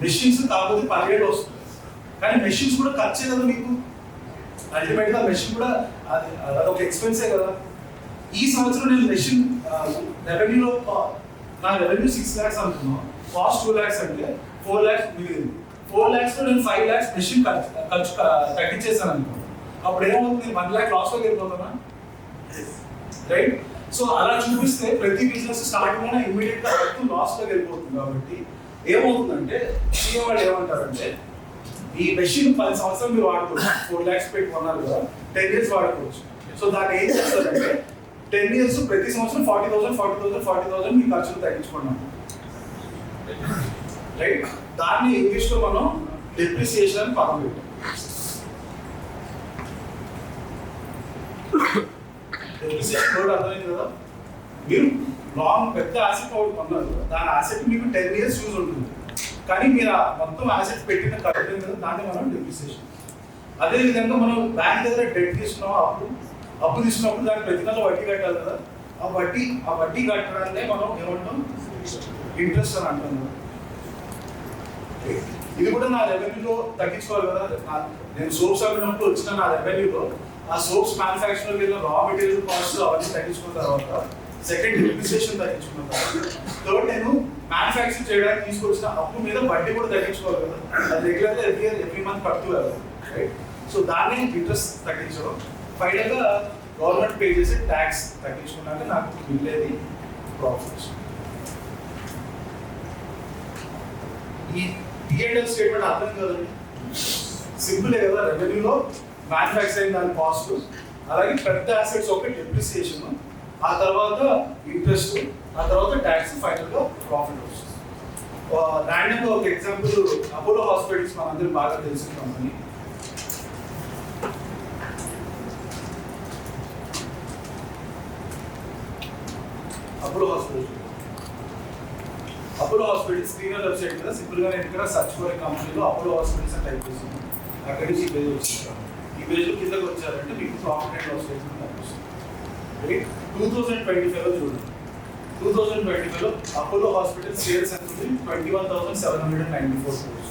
మెషిన్స్ కాకపోతే 17 వస్తుంది, కానీ మెషిన్స్ కూడా ఖర్చే కదా మీకు. అల్టిమేట్గా మెషిన్ కూడా అదొక ఎక్స్పెన్సే కదా. ఈ సంవత్సరం నేను మెషిన్ రెవెన్యూలో నా రెవెన్యూ 6 lakhs అనుకున్నాను, కాస్ట్ 2 lakhs అంటే 4 lakhs మిగిలింది. 4 lakhs లో నేను 5 lakhs మెషిన్ ఖర్చు తగ్గించేసాను అనుకో, అప్పుడు ఏమవుతుంది? నేను 1 lakh లాస్లోకి వెళ్ళిపోతానా, రైట్? సో అలా చూపిస్తే ప్రతి బిజినెస్ స్టార్టింగ్ లోనే ఇమ్మీడియట్ గా లాస్లోకి వెళ్ళిపోతుంది. కాబట్టి ఏమవుతుందంటే సీఎం వాళ్ళు ఏమంటారంటే ఈ మెషిన్ 10 సంవత్సరాలు మీరు వాడుకోవచ్చు, 4 lakhs పెట్టి కొన్నారు కదా, 10 years వాడుకోవచ్చు. సో దాన్ని ఏం చేస్తారంటే 10 years ప్రతి సంవత్సరం 40,000 మీ ఖర్చులు తగ్గించుకున్నాం, రైట్? దాన్ని ఇంగ్లీష్ లో మనం డెప్రిసియేషన్ అని పదం పెట్టాం. డెప్రిసియేషన్ వర్డ్ అర్థమైంది కదా. మీరు లాంగ్ పెద్ద ఆసెట్ ఒకటి కొన్నారు, దాని ఆసెట్ మీకు 10 years యూజ్ ఉంటుంది, కానీ మీరు ఆ మొత్తం ఆసెట్ పెట్టిన ఖర్చు కదా, దాన్ని మనం డెప్రిసియేషన్. అదే విధంగా మనం బ్యాంక్ దగ్గర డెట్ తీసుకున్నాం, అప్పు తీసుకున్నప్పుడు దానికి ప్రతి నెల వడ్డీ కట్టాలి కదా, ఆ వడ్డీ కట్టడాన్నే మనం ఏమంటాం? ఇంట్రెస్ట్ అని అంటాం కదా. ఇది కూడా నా రెవెన్యూలో తగ్గించుకోవాలి కదా. నేను సోప్స్ అమ్మినప్పుడు వచ్చిన నా రెవెన్యూలో ఆ soaps manufacture raw material cost అవన్నీ తగ్గించుకున్న తర్వాత, సెకండ్ డెప్రిసియేషన్ తగ్గించుకున్న తర్వాత, థర్డ్ నేను మ్యానుఫ్యాక్చర్ చేయడానికి తీసుకొచ్చిన అప్పు మీద వడ్డీ కూడా తగ్గించుకోవాలి కదా. అది రెగ్యులర్గా ఎవ్రీ మంత్ కడుతూ కదా, రైట్? సో దాన్ని ఇంట్రెస్ట్ తగ్గించడం. ఫైనల్ గా గవర్నమెంట్ పే చేసే ట్యాక్స్ తగ్గించుకున్నాక నాకు మిగిలేది ప్రాఫిట్స్. ఈ P&L స్టేట్మెంట్ అర్థం కదండి, సింపులే కదా. రెవెన్యూలో మ్యానుఫ్యాక్చర్ అయిన దాని కాస్ట్, అలాగే పెద్ద అసెట్స్ ఒక డెప్రిసియేషన్, ఆ తర్వాత ఇంట్రెస్ట్, ఆ తర్వాత ట్యాక్స్, ఫైనల్ గా ప్రాఫిట్ వస్తుంది. ర్యాండమ్ గా ఒక ఎగ్జాంపుల్, అపోలో హాస్పిటల్స్ మనందరికి బాగా తెలిసిన company. Apollo hospitals screener website మీద సింపుల్ గా నేను ఇక్కడ సర్చ్ ఫర్ కంపెనీలో అపోలో హాస్పిటల్స్ అని టైప్ చేస్తాను, అక్కడి నుంచి ఈ పేజ్ వచ్చింది. ఈ పేజ్ కిందకి వచ్చారంటే మీకు ప్రాఫిట్ అండ్ లాస్ స్టేట్మెంట్ కనిపిస్తుంది. 2025లో చూడండి, 2025లో అపోలో హాస్పిటల్ సేల్స్ అనేది 21,794 crores.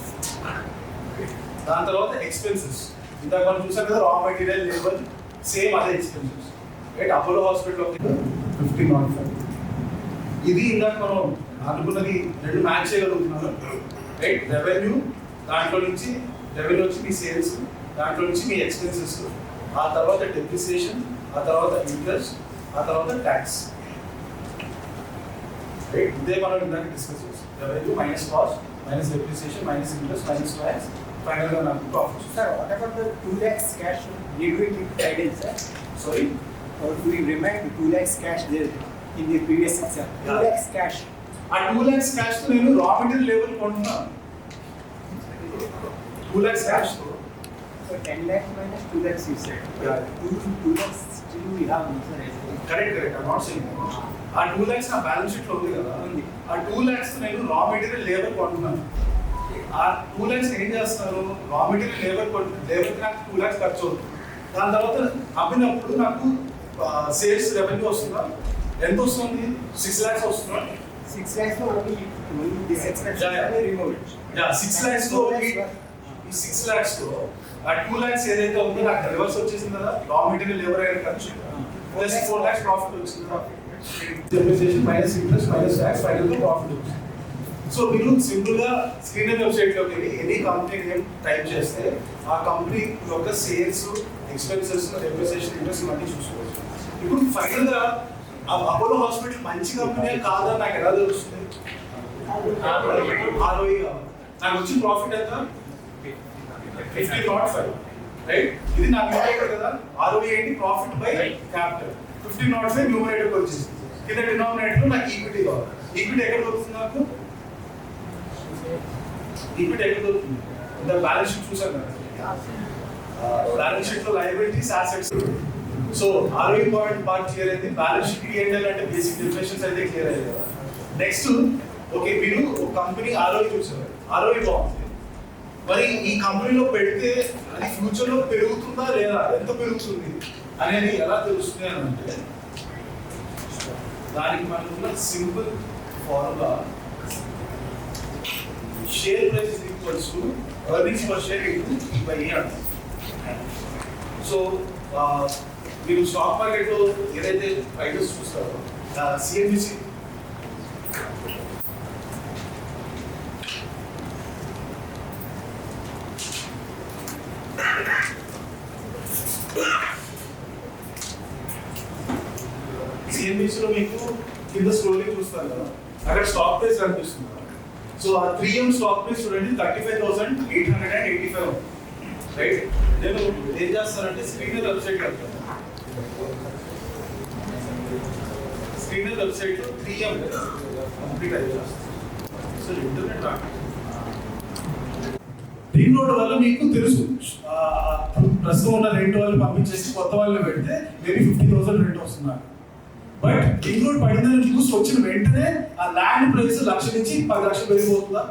దాని తర్వాత ఎక్స్పెన్సెస్, ఇందాక మనం చూసాం కదా, రా మెటీరియల్, లేబర్, సేమ్ అదే ఎక్స్పెన్సెస్, రైట్? Apollo hospital 1505. ఇది ఇందాక మనం అనుకున్నది రెండు మ్యాచ్ చేయగలుగుతున్నాను, రైట్? రెవెన్యూ, దాంట్లో నుంచి రెవెన్యూ వచ్చి మీ సేల్స్, దాంట్లో నుంచి మీ ఎక్స్పెన్సెస్, ఆ తర్వాత డెప్రిసియేషన్, ఆ తర్వాత ఇంట్రెస్ట్, ఆ తర్వాత ట్యాక్స్, రైట్? ఇదే మనం ఇందాక డిస్కస్ చేస్తాం. Revenue minus cost minus depreciation minus interest minus tax, final గా నాకు profit. Sir, what about the 2 lakhs cash? Did we keep guidance, sir? Sorry? Or do we remind 2 lakhs cash there in the previous exam? 2 Yeah. lakhs cash. ఆ 2 lakhs cash తో నేను raw material level కొంటున్నాను. 2 lakhs cash తో So 10 lakhs minus 2 lakhs you said. Yeah. 2 lakhs still we have, sir. Correct I not saying. ఆ 2 lakhs నా balance sheet లో ఉంది కదా, ఆ 2 lakhs తో నేను రా మెటీరియల్ లేబర్ కొంటున్నాను. ఆ 2 lakhs ఏం చేస్తాను? రా మెటీరియల్ లేబర్ కి నాకు 2 lakhs ఖర్చు అవుతుంది. దాని తర్వాత అమ్మినప్పుడు నాకు సేల్స్ రెవెన్యూ వస్తుందా? ఎంత వస్తుంది? 6 lakhs వస్తుందా? 6 lakhs no only this expense Yeah. we remove it. 6 lakhs లో ఈ 6 lakhs లో ఆ 2 lakhs ఏదైతే ఉందో నాకు రివర్స్ వచ్చేసింది కదా, రా మెటీరియల్ లేబర్ అయిన ఖర్చు ప్లస్ 4 lakhs ప్రాఫిట్ వచ్చింది కదా, depreciation minus interest minus tax, final గా ప్రాఫిట్ వచ్చింది. సో మీరు సింపుల్ గా స్క్రీనర్ వెబ్సైట్ లోకి వెళ్ళి ఎనీ కంపెనీ నేమ్ టైప్ చేస్తే ఆ కంపెనీ యొక్క సేల్స్, ఎక్స్పెన్సెస్, డెప్రిసియేషన్, ఇంట్రెస్ట్ ఇవన్నీ చూసుకోవచ్చు. ఇప్పుడు ఫైనల్ గా అపోలో హాస్పిటల్ మంచి కంపెనీ కాదా నాకు ఎలా తెలుస్తుంది? ROE కావాలి. నాకు వచ్చిన ప్రాఫిట్ ఎంత 50.5, రైట్? ఇది నాకు న్యూమరేటర్ కదా, ROE ఏంటి? Profit by capital. 50.5 న్యూమరేటర్ వచ్చేసి కింద డినామినేటర్ నాకు ఈక్విటీ కావాలి. ఈక్విటీ ఎక్కడ దొరుకుతుంది నాకు? ఈక్విటీ ఎక్కడ దొరుకుతుంది? ఇంత బ్యాలెన్స్ షీట్ చూసాను కదా, బ్యాలెన్స్ షీట్ లో liabilities, assets. So ROE part clear అయింది. బ్యాలెన్స్ షీట్ ఏంటంటే బేసిక్ డెఫినేషన్స్ అయితే క్లియర్ అయ్యాయి కదా. నెక్స్ట్ ఓకే, మీరు ఒక కంపెనీ ROE చూసారు, ROE బాగుంది, మరి ఈ కంపెనీలో పెడితే అది ఫ్యూచర్ లో పెరుగుతుందా లేదా, ఎంత పెరుగుతుంది అనేది ఎలా తెలుస్తుంది అని అంటే, దానికి మనకున్న simple formula share price is equals to earnings per share into E/E అంటారు. సో మీరు స్టాక్ మార్కెట్ లో ఏదైతే ప్రైజెస్ చూస్తారో, CNBC లో మీకు కింద స్క్రోలింగ్ చూస్తారు కదా, అక్కడ స్టాక్ ప్రైస్ కనిపిస్తుంది. సో ఆ 3M స్టాక్ ప్రైస్ చూడండి 35,885, రైట్? నేను ఏం చేస్తానంటే స్క్రీనర్ వెబ్సైట్ వెళ్తాను. స్క్రీనర్ వెబ్సైట్ లో 3M కంప్లీట్ అయిపోతుంది. సో ఇంటర్నెట్ రీలోడ్ వల్ల మీకు తెలుసు ప్రస్తుతం ఉన్న రెంట్ వాళ్ళు పంపించేసి కొత్త వాళ్ళని పెడితే మేబీ 50,000 రెంట్ వస్తున్నారు. బట్ రీలోడ్ పడిందని చూసి వచ్చిన వెంటనే ఆ ల్యాండ్ ప్రైస్ 1,00,000 నుంచి 10 లక్షలు పెరిగిపోతుందా?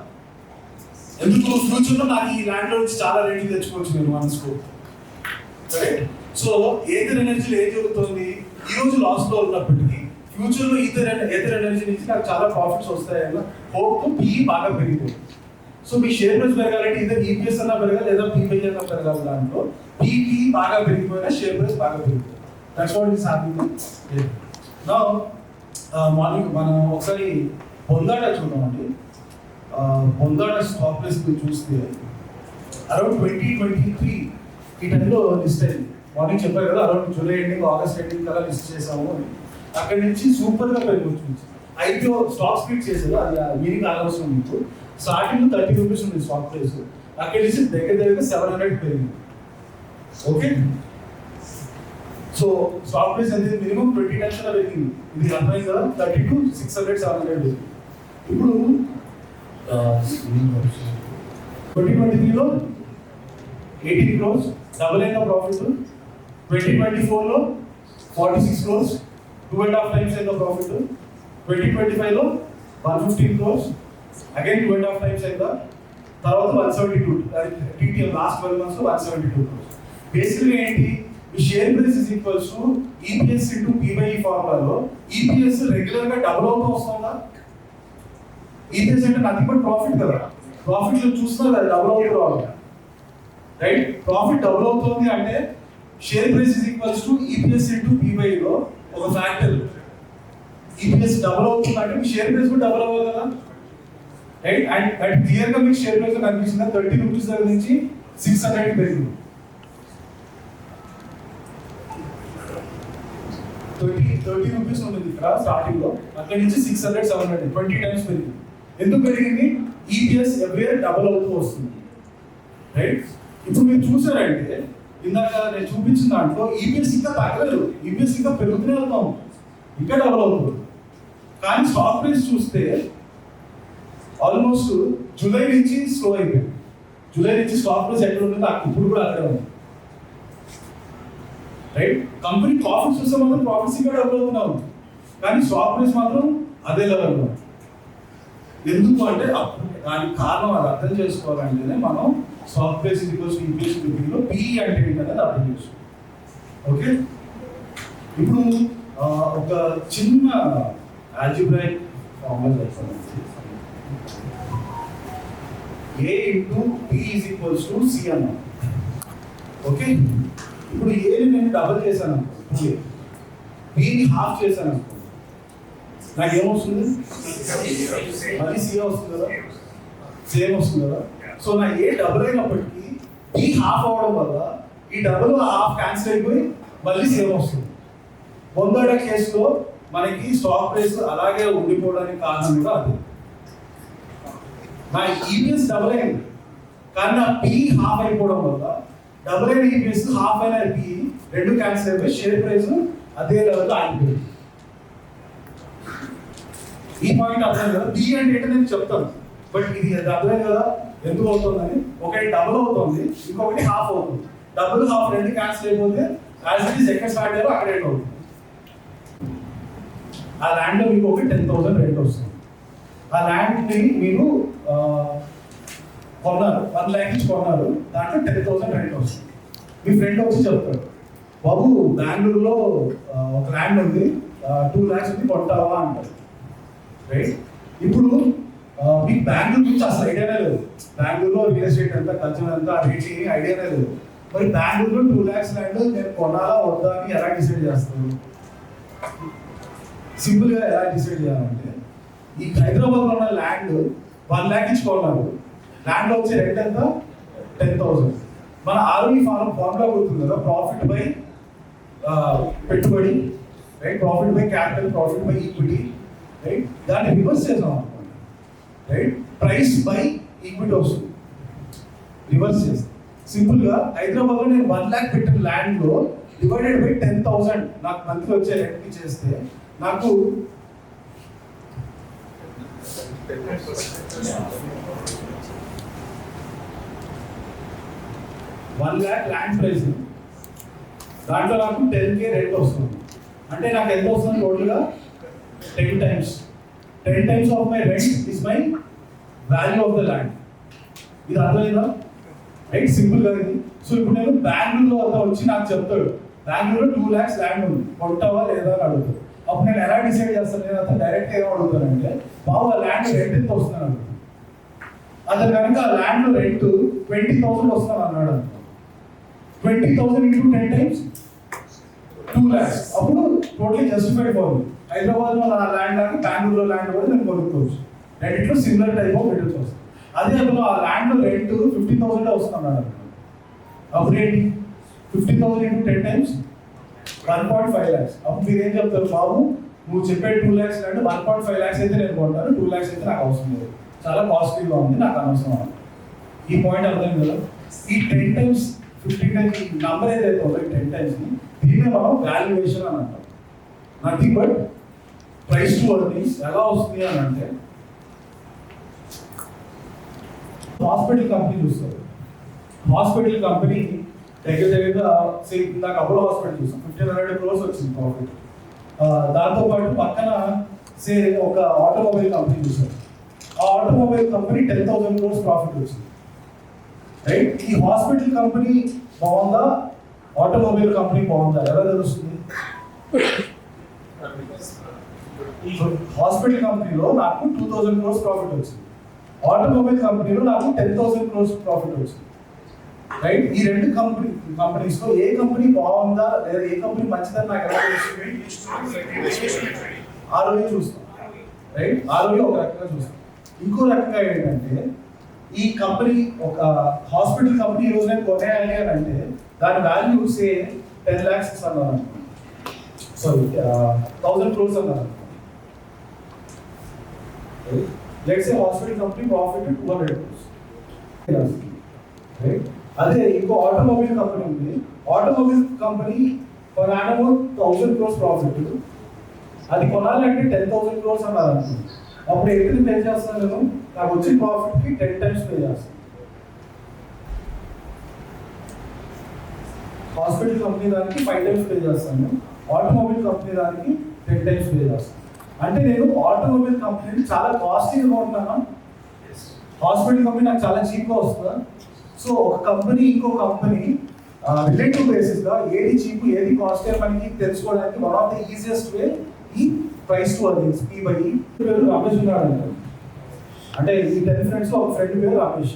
ఎందుకు? ఫ్యూచర్ లో నాకు ఈ ల్యాండ్ లో నుంచి చాలా రేట్లు తెచ్చుకోవచ్చు నేను మనసుకు, రైట్? సో ఏథర్ ఎనర్జీలో ఏం జరుగుతుంది, ఈ రోజు లాస్ లో ఉన్నప్పటికీ ఫ్యూచర్ లో ఏథర్ ఎనర్జీ నుంచి నాకు చాలా ప్రాఫిట్స్ వస్తాయన్న హోప్ తో PE బాగా పెరిగిపోతుంది. సో మీ షేర్ ప్రైస్ పెరగాలంటే ఇదే EPS అన్నా పెరగాలి లేదా PE అన్నా పెరగాలి. దాంట్లో PE బాగా పెరిగిపోయినా షేర్ ప్రైస్ బాగా పెరిగిపోయింది. That's what is happening. Now morning మనం ఒకసారి పొందాడ చూద్దామండి. పొందాడ స్టాక్ ప్రైస్ చూస్తే అరౌండ్ 2023 ఈ టైంలో లిస్ట్ అయింది. మార్నింగ్ చెప్పారు కదా, around July ending August ending కల్లా లిస్ట్ చేసాము అని. అక్కడి నుంచి సూపర్ గా పెరిగి IPO స్టాక్ స్ప్లిట్ చేశారు, అది మీనింగ్ ఆలోచన మీకు. స్టార్టింగ్ 30 రూపీస్ ఉంది స్టాక్ ప్రైస్, అక్కడి నుంచి దగ్గర 700 పెరిగింది. ఓకే, సో స్టాక్ ప్రైస్ అనేది మినిమం 20 times పెరిగింది. ఇది అర్థమైంది కదా, 30 to 600 700. ఇప్పుడు 2023లో 18 crores డబుల్ అయిన ప్రాఫిట్, 2024లో 46 crores 2.5 times అయిన ప్రాఫిట్, 2025లో 115 crores అగైన్ 2.5 times అయిందా, తర్వాత 172 TTM లాస్ట్ 12 months లో 172 crores. బేసిక్గా ఏంటి, ఈ share price is equals to EPS into P/E ఫార్ములాలో EPS regular గా డబుల్ అవుతూ వస్తుందా? EPS అంటే నథింగ్ బట్ ప్రాఫిట్ కదా, ప్రాఫిట్ లో చూస్తున్నా కదా డబుల్ అవుతూ రావాలి, రైట్? ప్రాఫిట్ డబుల్ అవుతుంది అంటే share price is equals to EPS into P/E లో ఒక ఫ్యాక్టర్. EPS డబుల్ అవుతుంది అంటే మీ షేర్ ప్రైస్ కూడా డబుల్ అవ్వాలి కదా, రైట్? అండ్ క్లియర్ గా మీకు షేర్ ప్రైస్ కనిపిస్తుంది 30 రూపీస్ దగ్గర నుంచి 600 పెరిగింది. 30 రూపీస్ ఉంటుంది ఇక్కడ స్టార్టింగ్ లో, అక్కడి నుంచి 600 700 20 times పెరిగింది. ఎందుకు పెరిగింది? EPS ఎవ్రీ ఇయర్ డబుల్ అవుతూ వస్తుంది, రైట్? ఇప్పుడు మీరు చూసారంటే ఇందాక నేను చూపించిన దాంట్లో EPS ఇంకా తగ్గలేదు, EPS ఇంకా పెరుగుతూనే వెళ్తాం, ఇంకా డబుల్ అవుతుంది. కానీ స్టాక్ ప్రైస్ చూస్తే ఆల్మోస్ట్ జూలై నుంచి స్లో అయిపోయింది. జూలై నుంచి స్టాక్ ప్రైస్ ఎక్కడ ఉంటుందో ఇప్పుడు కూడా అక్కడే ఉంది, రైట్? కంపెనీ ప్రాఫిట్స్ చూస్తే మాత్రం ప్రాఫిట్స్ ఇంకా డబుల్ అవుతున్నాం, కానీ స్టాక్ ప్రైస్ మాత్రం అదే లెవెల్లో. ఎందుకు అంటే దానికి కారణం అది అర్థం చేసుకోవాలంటేనే మనం స్టాక్ ప్రైస్ ఈక్వల్స్ EPS లో PE అంటే ఏంటనేది అర్థం చేసుకోవాలి. ఓకే, ఇప్పుడు ఒక చిన్న ఆల్జిబ్రాయిక్ ఫార్ములా చెప్తాను. A into P is equals to C అన్నాం. ఓకే, ఇప్పుడు ఏని నేను డబుల్ చేశాను అనుకో, Bని హాఫ్ చేశాను అనుకో, నాకు ఏమొస్తుంది? మళ్ళీ C వస్తుంది కదా, సేమ్ వస్తుంది కదా. సో నా ఏ డబుల్ అయినప్పటికీ B హాఫ్ అవడం వల్ల ఈ డబుల్ హాఫ్ క్యాన్సిల్ అయిపోయి మళ్ళీ సేమ్ వస్తుంది. పొందాడ కేసులో మనకి స్టాక్ ప్రైస్ అలాగే ఉండిపోవడానికి కారణం కూడా అదే. నా ఈపీఎస్ డబుల్ అయింది కానీ నా పిఈ హాఫ్ అయిపోవడం వల్ల డబుల్ అయిన ఈపీఎస్ హాఫ్ అయిన పిఈ రెండు క్యాన్సిల్ అయిపోయి షేర్ ప్రైస్ అదే లెవెల్లో ఆగిపోయింది. ఈ పాయింట్ అర్థం కదా. పిఈ అంటే ఏంటో నేను చెప్తాను, బట్ ఇది అర్థమే కదా ఎందుకు అవుతుందని. ఒకటి డబుల్ అవుతుంది, ఇంకొకటి హాఫ్ అవుతుంది. డబుల్ హాఫ్ రెండు క్యాన్సిల్ అయిపోతే యాజ్ ఇట్ ఈస్ ఎక్కడ స్టార్ట్ అయ్యారో అక్కడ ఎండ్ అవుతుంది. ఆ ల్యాండ్ లో మీకు ఒక 10,000 రెంట్ వస్తుంది. ఆ ల్యాండ్ ని మీరు కొన్నారు, 1 lakh ఇచ్చి కొన్నారు, దాంట్లో 10,000 రెంట్ వస్తుంది. మీ ఫ్రెండ్ వచ్చి చెప్తాడు, బాబు బెంగళూరులో ఒక ల్యాండ్ ఉంది, 2 lakhs ఉంది, కొంటావా అంటారు. రైట్? ఇప్పుడు మీకు బెంగళూరు గురించి అసలు ఐడియానే లేదు. బెంగళూరులో రియల్ ఎస్టేట్ ఎంత, కల్చర్ ఎంత, రేట్ ఏమి ఐడియానే లేదు. మరి బెంగళూరులో 2 lakhs ల్యాండ్ నేను కొనాలా వద్దా అని ఎలా డిసైడ్ చేస్తాను? సింపుల్ గా ఎలా డిసైడ్ చేయాలంటే, ఈ హైదరాబాద్ లో ఉన్న ల్యాండ్ 1 lakh ఇచ్చి కొన్నారు, ల్యాండ్ లో వచ్చే రెంట్ ఎంత 10,000. మన ఆర్ఓఈ ఫార్ములా గుర్తుంది కదా, ప్రాఫిట్ బై పెట్టుబడి, right? Profit by capital, profit by equity, right? దాన్ని రివర్స్ చేసాం అనుకోండి, రైట్? ప్రైస్ బై ఈక్విటీ వస్తుంది, రివర్స్ చేస్తాం. సింపుల్ గా హైదరాబాద్ లో నేను 1 lakh పెట్టిన ల్యాండ్ లో డివైడెడ్ బై 10,000 నాకు మంత్లీ వచ్చే రెంట్ కి చేస్తే నాకు 1 lakh ల్యాండ్ ప్రైస్, దాంట్లో నాకు 10K రెంట్ వస్తుంది. అంటే నాకు ఎంత వస్తుంది టోటల్ గా 10 times. 10 times of my rent is my value of the land. ఇది అర్థమైందా? రైట్? సింపుల్ గా ఇది. సో ఇప్పుడు నేను బెంగళూరులో అంతా వచ్చి నాకు చెప్తాడు, బెంగళూరులో 2 lakhs ల్యాండ్ ఉంది, కొంటావా లేదా అని అడుగుతాడు. అప్పుడు నేను ఎలా డిసైడ్ చేస్తాను? నేను అతను డైరెక్ట్ ఏం అడుగుతానంటే, బాబు ఆ ల్యాండ్ రెంట్ ఎంత వస్తుంది అడుగుతాను. అతను కనుక ఆ ల్యాండ్ లో రెంట్ 20,000 వస్తుంది అన్నాడు అనుకో, 20,000 into 10 times 2 lakhs. అప్పుడు totally justified for me. Hyderabad లో నా ల్యాండ్ లాగా బెంగళూరులో ల్యాండ్ కూడా నేను కొనుక్కోవచ్చు. రెండిట్లో సిమిలర్ టైప్ ఆఫ్ రిటర్న్స్ వస్తుంది. అదే అతను ఆ ల్యాండ్ లో రెంట్ 50,000 వస్తుంది అన్నాడు అనుకో, అప్పుడు ఏంటి? 50,000 into 10 times 1.5 lakhs. అప్పుడు మీరు ఏం చెప్తారు? బాబు నువ్వు చెప్పే 2 lakhs ల్యాండ్ 1.5 lakhs అయితే నేను కొంటాను, 2 lakhs అయితే నాకు అవసరం లేదు, చాలా కాస్ట్లీగా ఉంది, నాకు అనవసరం. ఈ పాయింట్ అర్థం కదా. ఈ 10 times 15 times నంబర్ ఏదైతే ఉందో 10 times ని, దీన్నే మనం వాల్యుయేషన్ అని అంటాం. Nothing but price to earnings. ఎలా వస్తుంది అని అంటే, హాస్పిటల్ కంపెనీ చూస్తారు. హాస్పిటల్ కంపెనీ దగ్గరగా నాకు అపోలో హాస్పిటల్ చూసాం, 1,500 crores వచ్చింది ప్రాఫిట్. దాంతో పాటు పక్కన ఒక ఆటోమొబైల్ కంపెనీ చూసారు, ఆ ఆటోమొబైల్ కంపెనీ 10,000 crores ప్రాఫిట్ వచ్చింది. రైట్? ఈ హాస్పిటల్ కంపెనీ బాగుందా, ఆటోమొబైల్ కంపెనీ బాగుందా ఎలా తెలుస్తుంది? హాస్పిటల్ కంపెనీలో నాకు 2,000 crores ప్రాఫిట్ వచ్చింది, ఆటోమొబైల్ కంపెనీలో నాకు 10,000 crores ప్రాఫిట్ వచ్చింది. రైట్? ఈ రెండు కంపెనీస్ లో ఏ కంపెనీ బాగుందా లేదా ఏ కంపెనీ మంచిదని నాకు ఎలా తెలుస్తుంది? ఆర్ఓఈ చూస్తాం. రైట్? ఆర్ఓఈ ఒక రకంగా చూస్తాం. ఇంకో రకంగా ఏంటంటే, ఈ కంపెనీ ఒక హాస్పిటల్ కంపెనీ ఈ రోజు నేను కొనేయాలి అని అంటే దాని వాల్యూ సే 10 lakhs అన్నారు, సారీ 1,000 crores అన్నారు. Let's say hospital company profit 200 crores. Right? అదే ఇంకో ఆటోమొబైల్ కంపెనీ ఉంది, automobile company per annum 1,000 crores profit, అది కొనాలంటే 10,000 crores అన్నారు అనుకోండి. అప్పుడు ఎంత పే చేస్తాను నేను? నాకు వచ్చిన ప్రాఫిట్ కి 10 times పే చేస్తాను. హాస్పిటల్ కంపెనీ దానికి 5 times పే చేస్తాను, ఆటోమొబైల్ కంపెనీ దానికి 10 times పే చేస్తాను. అంటే నేను ఆటోమొబైల్ కంపెనీ చాలా కాస్ట్లీగా కొంటున్నాను, హాస్పిటల్ కంపెనీ నాకు చాలా చీప్గా వస్తుందా? సో ఒక కంపెనీ ఇంకో కంపెనీ రిలేటివ్ బేసిస్ గా ఏది చీప్ ఏది కాస్ట్ మనకి తెలుసుకోవడానికి one of the easiest way ఈ price to earnings, P by E. పేరు రమేష్ ఉన్నాడు అంటే ఈ 10 friends లో ఒక ఫ్రెండ్ పేరు రమేష్.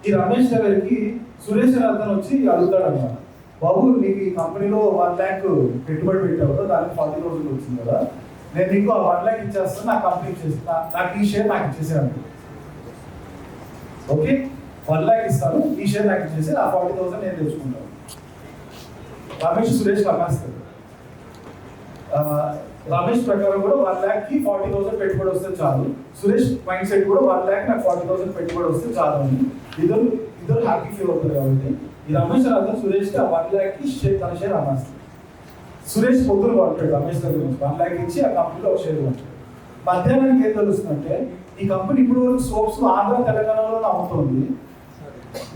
ఈ రమేష్ దగ్గరికి సురేష్ అతను వచ్చి అడుగుతాడు అన్నమాట, బాబు నీకు ఈ కంపెనీలో 1 lakh పెట్టుబడి పెట్టావు కదా, దానికి 40,000 వచ్చింది కదా, నేను నీకు ఆ 1 lakh ఇచ్చేస్తాను, నా కంపెనీ ఇచ్చేస్తా, నాకు ఈ షేర్ నాకు ఇచ్చేసాను. ఓకే, 1 lakh ఇస్తాను, ఈ షేర్ నాకు ఇచ్చేసి ఆ 40,000 నేను తెచ్చుకుంటాను. రమేష్ సురేష్ అమ్మేస్తాడు. రమేష్ ప్రకారం కూడా 1 lakh కి 40,000 పెట్టుబడి వస్తే చాలు. సురేష్ మైండ్ సెట్ కూడా 1 lakh నాకు 40,000 పెట్టుబడి వస్తే చాలు అని ఇద్దరు హ్యాపీ ఫీల్ అవుతారు. కాబట్టి ఈ రమేష్ రాజు సురేష్ కి 1 lakh కి తన షేర్ అమ్మేస్తారు. సురేష్ పొద్దున కొంటాడు రమేష్ దగ్గర నుంచి 1 lakh ఇచ్చి ఆ కంపెనీలో ఒక షేర్ కొంటాడు. మధ్యాహ్నానికి ఏం తెలుస్తుందంటే ఈ కంపెనీ ఇప్పుడు వరకు సోప్స్ ఆంధ్ర తెలంగాణలో అమ్ముతుంది.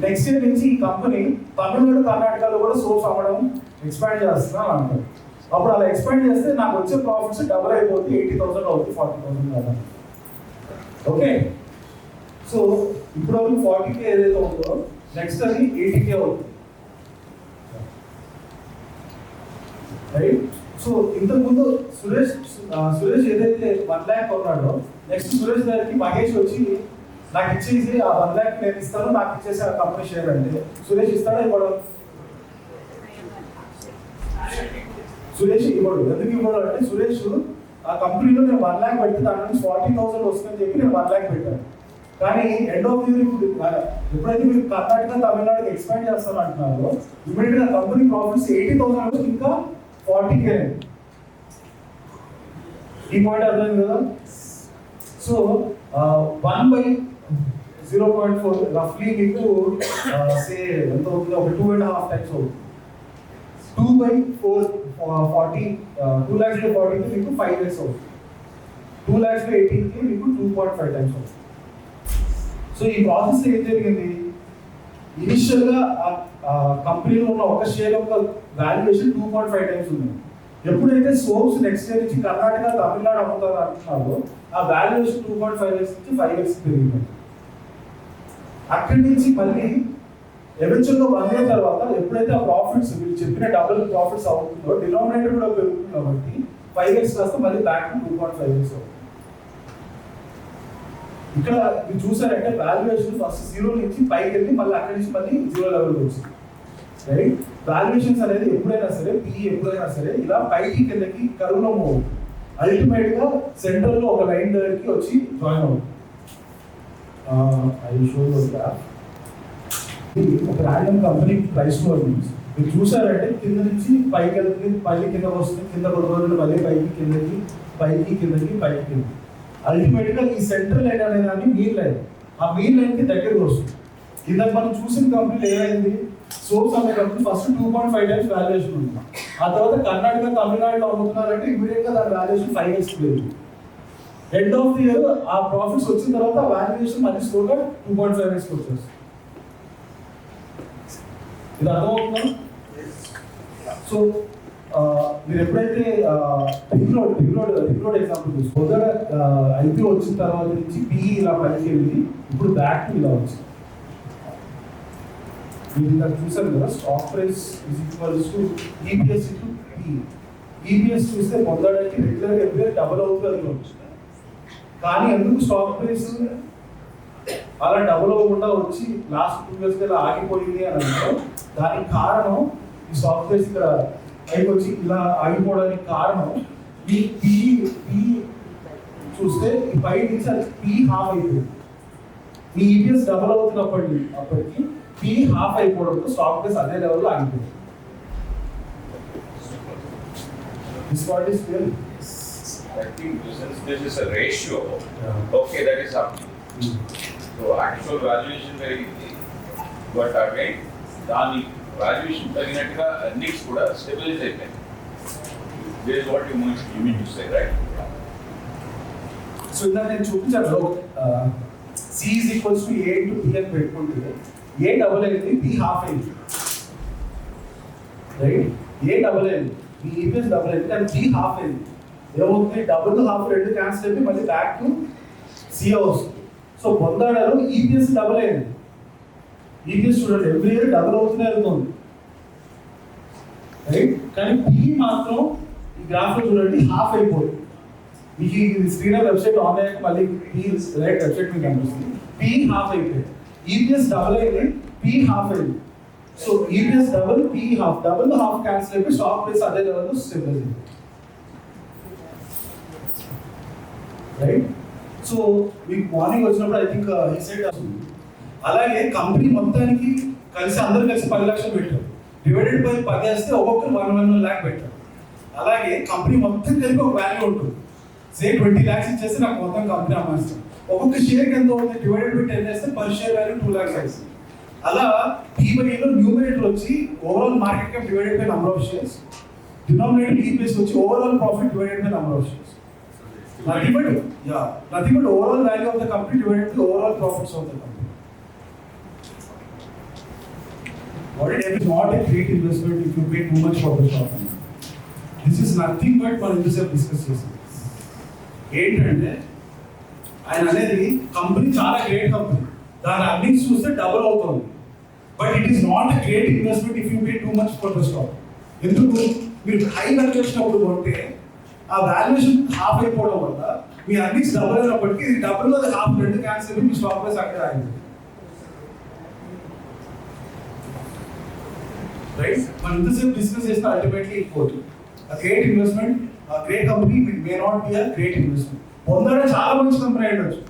నెక్స్ట్ ఇయర్ నుంచి ఈ కంపెనీ తమిళనాడు కర్ణాటకలో కూడా సోప్స్ అమ్మడం ఎక్స్పాండ్ చేస్తున్నా అంటారు. అప్పుడు అలా ఎక్స్పాండ్ చేస్తే నాకు వచ్చే ప్రాఫిట్స్ డబుల్ అయిపోతే 80,000 అవుతుంది 40,000 కదా. ఓకే, సో ఇప్పుడు వరకు 40K ఏదైతే ఉందో నెక్స్ట్ అది 80K అవుతుంది. రైట్, సో ఇంతకుముందు సురేష్ ఏదైతే 1 lakh కొన్నాడో నెక్స్ట్ సురేష్ గారికి మహేష్ వచ్చి నాకు ఇచ్చేసి ఆ 1 lakh నేను ఇస్తాను, నాకు ఇచ్చేసి ఆ కంపెనీ షేర్ అంటే సురేష్ ఇస్తాడా ఇవ్వడు? సురేష్ ఇవ్వడు. ఎందుకు ఇవ్వడు అంటే సురేష్ ఆ కంపెనీలో నేను 1 lakh పెడితే దాని నుంచి 40,000 వస్తుందని చెప్పి నేను 1 lakh పెట్టాను. కానీ ఎండ్ ఆఫ్ ది ఇయర్ ఎప్పుడైతే మీరు కర్ణాటక తమిళనాడుకి ఎక్స్పాండ్ చేస్తాను అంటున్నారో ఇమీడియట్ గా కంపెనీ ప్రాఫిట్స్ 80,000 ఇంకా 40K. ఈ పాయింట్ అర్థం కదా. సో 1/0.4 రఫ్లీ మీకు సే ఎంత అవుతుంది, ఒక 2.5 times అవుతుంది. 2/4 40 2 lakhs by 40 కి మీకు 5x అవుతుంది. 2 lakhs by 18 కి మీకు 2.5 times అవుతుంది. సో ఈ ప్రాసెస్ ఏం జరిగింది, ఇనిషియల్ గా కంపెనీలో ఉన్న ఒక షేర్ యొక్క వాల్యుయేషన్ 2.5 times ఉంది. ఎప్పుడైతే సోప్స్ నెక్స్ట్ ఇయర్ నుంచి కర్ణాటక తమిళనాడు అమ్ముతారు అంటున్నారో ఆ వాల్యుయేషన్ 2.5x నుంచి 5x పెరిగింది. అక్కడి నుంచి మళ్ళీ ఎవెన్చువల్గా 1 year తర్వాత ఎప్పుడైతే ఆ ప్రాఫిట్స్ మీరు చెప్పిన డబుల్ ప్రాఫిట్స్ అవుతుందో డినామినేటర్ కూడా పెరుగుతుంది కాబట్టి 5x వస్తే మళ్ళీ బ్యాక్ 2.5x అవుతుంది. ఇక్కడ మీరు చూసారంటే వాల్యుయేషన్ ఫస్ట్ 0 నుంచి పైకి వెళ్ళి మళ్ళీ అక్కడి నుంచి మళ్ళీ 0 లెవెల్కి వచ్చింది. రైట్, వాల్యుయేషన్స్ అనేది ఎప్పుడైనా సరే PE ఎప్పుడైనా సరే ఇలా పైకి కిందకి కరువులో మూవ్ అవుతుంది. అల్టిమేట్ గా సెంటర్ లో ఒక లైన్ దగ్గరికి వచ్చి జాయిన్ అవుతుంది. ఒక ర్యాండమ్ కంపెనీ ప్రైస్ లో మీరు చూసారంటే కింద నుంచి పైకి వెళ్తుంది, పైకి కింద వస్తుంది, కింద కొన్ని రోజులు మళ్ళీ పైకి కిందకి పైకి కిందకి పైకి కింద. అల్టిమేట్ గా ఈ సెంట్రల్ లైన్ అనే దాన్ని మీన్ లైన్, ఆ మీన్ లైన్ కి దగ్గరకు వస్తుంది. కింద మనం చూసిన కంపెనీలు ఏమైంది, సోప్స్ అనే కంపెనీ ఫస్ట్ 2.5 times వాల్యుయేషన్ ఉంది. ఆ తర్వాత కర్ణాటక తమిళనాడులో అమ్ముతున్నారంటే ఇమీడియట్ గా దాని వాల్యుయేషన్ 5x పెరిగింది. ఎండ్ ఆఫ్ ది ఇయర్ ఆ ప్రాఫిట్స్ వచ్చిన తర్వాత ఆ వాల్యుయేషన్ మళ్ళీ స్లోగా 2.5x వచ్చేస్తుంది. ఇది అర్థమవుతుందా? సో మీరు ఎప్పుడైతే రింగ్ రోడ్ ఎగ్జాంపుల్ చూసి మొదట IPO వచ్చిన తర్వాత నుంచి PE ఇలా పైకి వెళ్ళి ఇప్పుడు బ్యాక్ టు ఇలా వచ్చింది. మీరు ఇలా చూసారు కదా, stock price is equals to EPS to PE. EPS చూస్తే పొందడానికి రెగ్యులర్ ఎవ్రీ డబుల్ అవుతుంది. కానీ ఎందుకు స్టాక్ ప్రైస్ అలా డబుల్ అవ్వకుండా వచ్చి లాస్ట్ 2 years ఇలా ఆగిపోయింది అని అంటే దానికి కారణం ఈ స్టాక్ ప్రైస్ ఇక్కడ పైకి వచ్చి ఇలా ఆగిపోవడానికి కారణం ఈ PE చూస్తే ఈ పై నుంచి అది PE హాఫ్ అయిపోయింది. ఈ EPS డబుల్ అవుతున్నప్పటికీ PE హాఫ్ అయిపోవడంతో స్టాక్ ప్రైస్ అదే లెవెల్లో ఆగిపోయింది. This part is clear. I think since this is a ratio, okay, that is up. So actual valuation very but again, దాని valuation తగినట్టుగా earnings కూడా stabilize అయిపోయింది. This is what you mean to say, right? So ఇందాక నేను చూపించాను C is equals to A into B అని పెట్టుకుంటే A double అయింది, B హాఫ్ అయింది. రైట్, A డబుల్ అయింది, B EPS డబుల్ అయింది, కానీ B హాఫ్ అయింది. ఏమవుతుంది, డబుల్ హాఫ్ రెండు క్యాన్సిల్ అయిపోయి మళ్ళీ బ్యాక్ టు C వస్తుంది. సో పొందాడలో EPS డబుల్ అయింది. EPS చూడండి ఎవ్రీ ఇయర్ డబుల్ అవుతూనే వెళ్తుంది. రైట్, కానీ P మాత్రం ఈ గ్రాఫ్ లో చూడండి హాఫ్ అయిపోయింది. మీకు ఇది స్క్రీన్ వెబ్సైట్ ఆన్లైన్ మళ్ళీ రైట్ వెబ్సైట్ మీకు కనిపిస్తుంది. P హాఫ్ అయిపోయింది, EPS డబుల్ అయింది, P హాఫ్ అయింది. So EPS double, P half, double half cancel అయిపోయి స్టాక్ ప్రైస్ అదే లెవెల్లో స్టెబిలైజ్ అయింది. రైట్, సో మీకు మార్నింగ్ వచ్చినప్పుడు ఐ థింక్ ఈ సైడ్ అలాగే కంపెనీ మొత్తానికి కలిసి అందరూ కలిసి 10 లక్షలు పెట్టారు. డివైడెడ్ బై 10 వేస్తే ఒక్కొక్కరు 1 lakh పెట్టారు. అలాగే కంపెనీ మొత్తం కలిపి ఒక వాల్యూ ఉంటుంది. సేమ్ 20 lakhs ఇచ్చేస్తే నాకు మొత్తం కంపెనీ అమ్మేస్తాం. ఒక్కొక్క షేర్కి ఎంత అవుతుంది డివైడెడ్ బై 10 చేస్తే పర్ షేర్ వాల్యూ 2 lakhs అవుతుంది. అలా ఈబైలో న్యూమరేటర్ వచ్చి overall market cap divided by number of shares, denominator EPS వచ్చి overall profit divided by number of shares. Nothing but overall value of the company divided by the overall profits of the company. What it is not a great investment if you pay too much for the stock. This is nothing but మనం ఇంతసేపు discuss చేసాం. ఏంటంటే ఆయన అనేది company చాలా great company, దాని earnings చూస్తే double అవుతుంది. But it is not a great investment if you pay too much for the stock. ఎందుకు? మీరు హై వాల్యుయేషన్ అప్పుడు కొంటే ఆ వాల్యుయేషన్ హాఫ్ అయిపోవడం వల్ల మీ అర్నింగ్స్ డబుల్ అయినప్పటికీ ఇది డబుల్ అది హాఫ్ రెండు క్యాన్సిల్ అయిపోయి మీ స్టాక్ ప్రైస్ అక్కడే ఆగింది. రైట్? మనం ఇంతసేపు డిస్కస్ చేసిన అల్టిమేట్లీ పోదు. Great investment, great company may not be a great investment. పొందడం చాలా మంచి కంపెనీ అయ్యొచ్చు,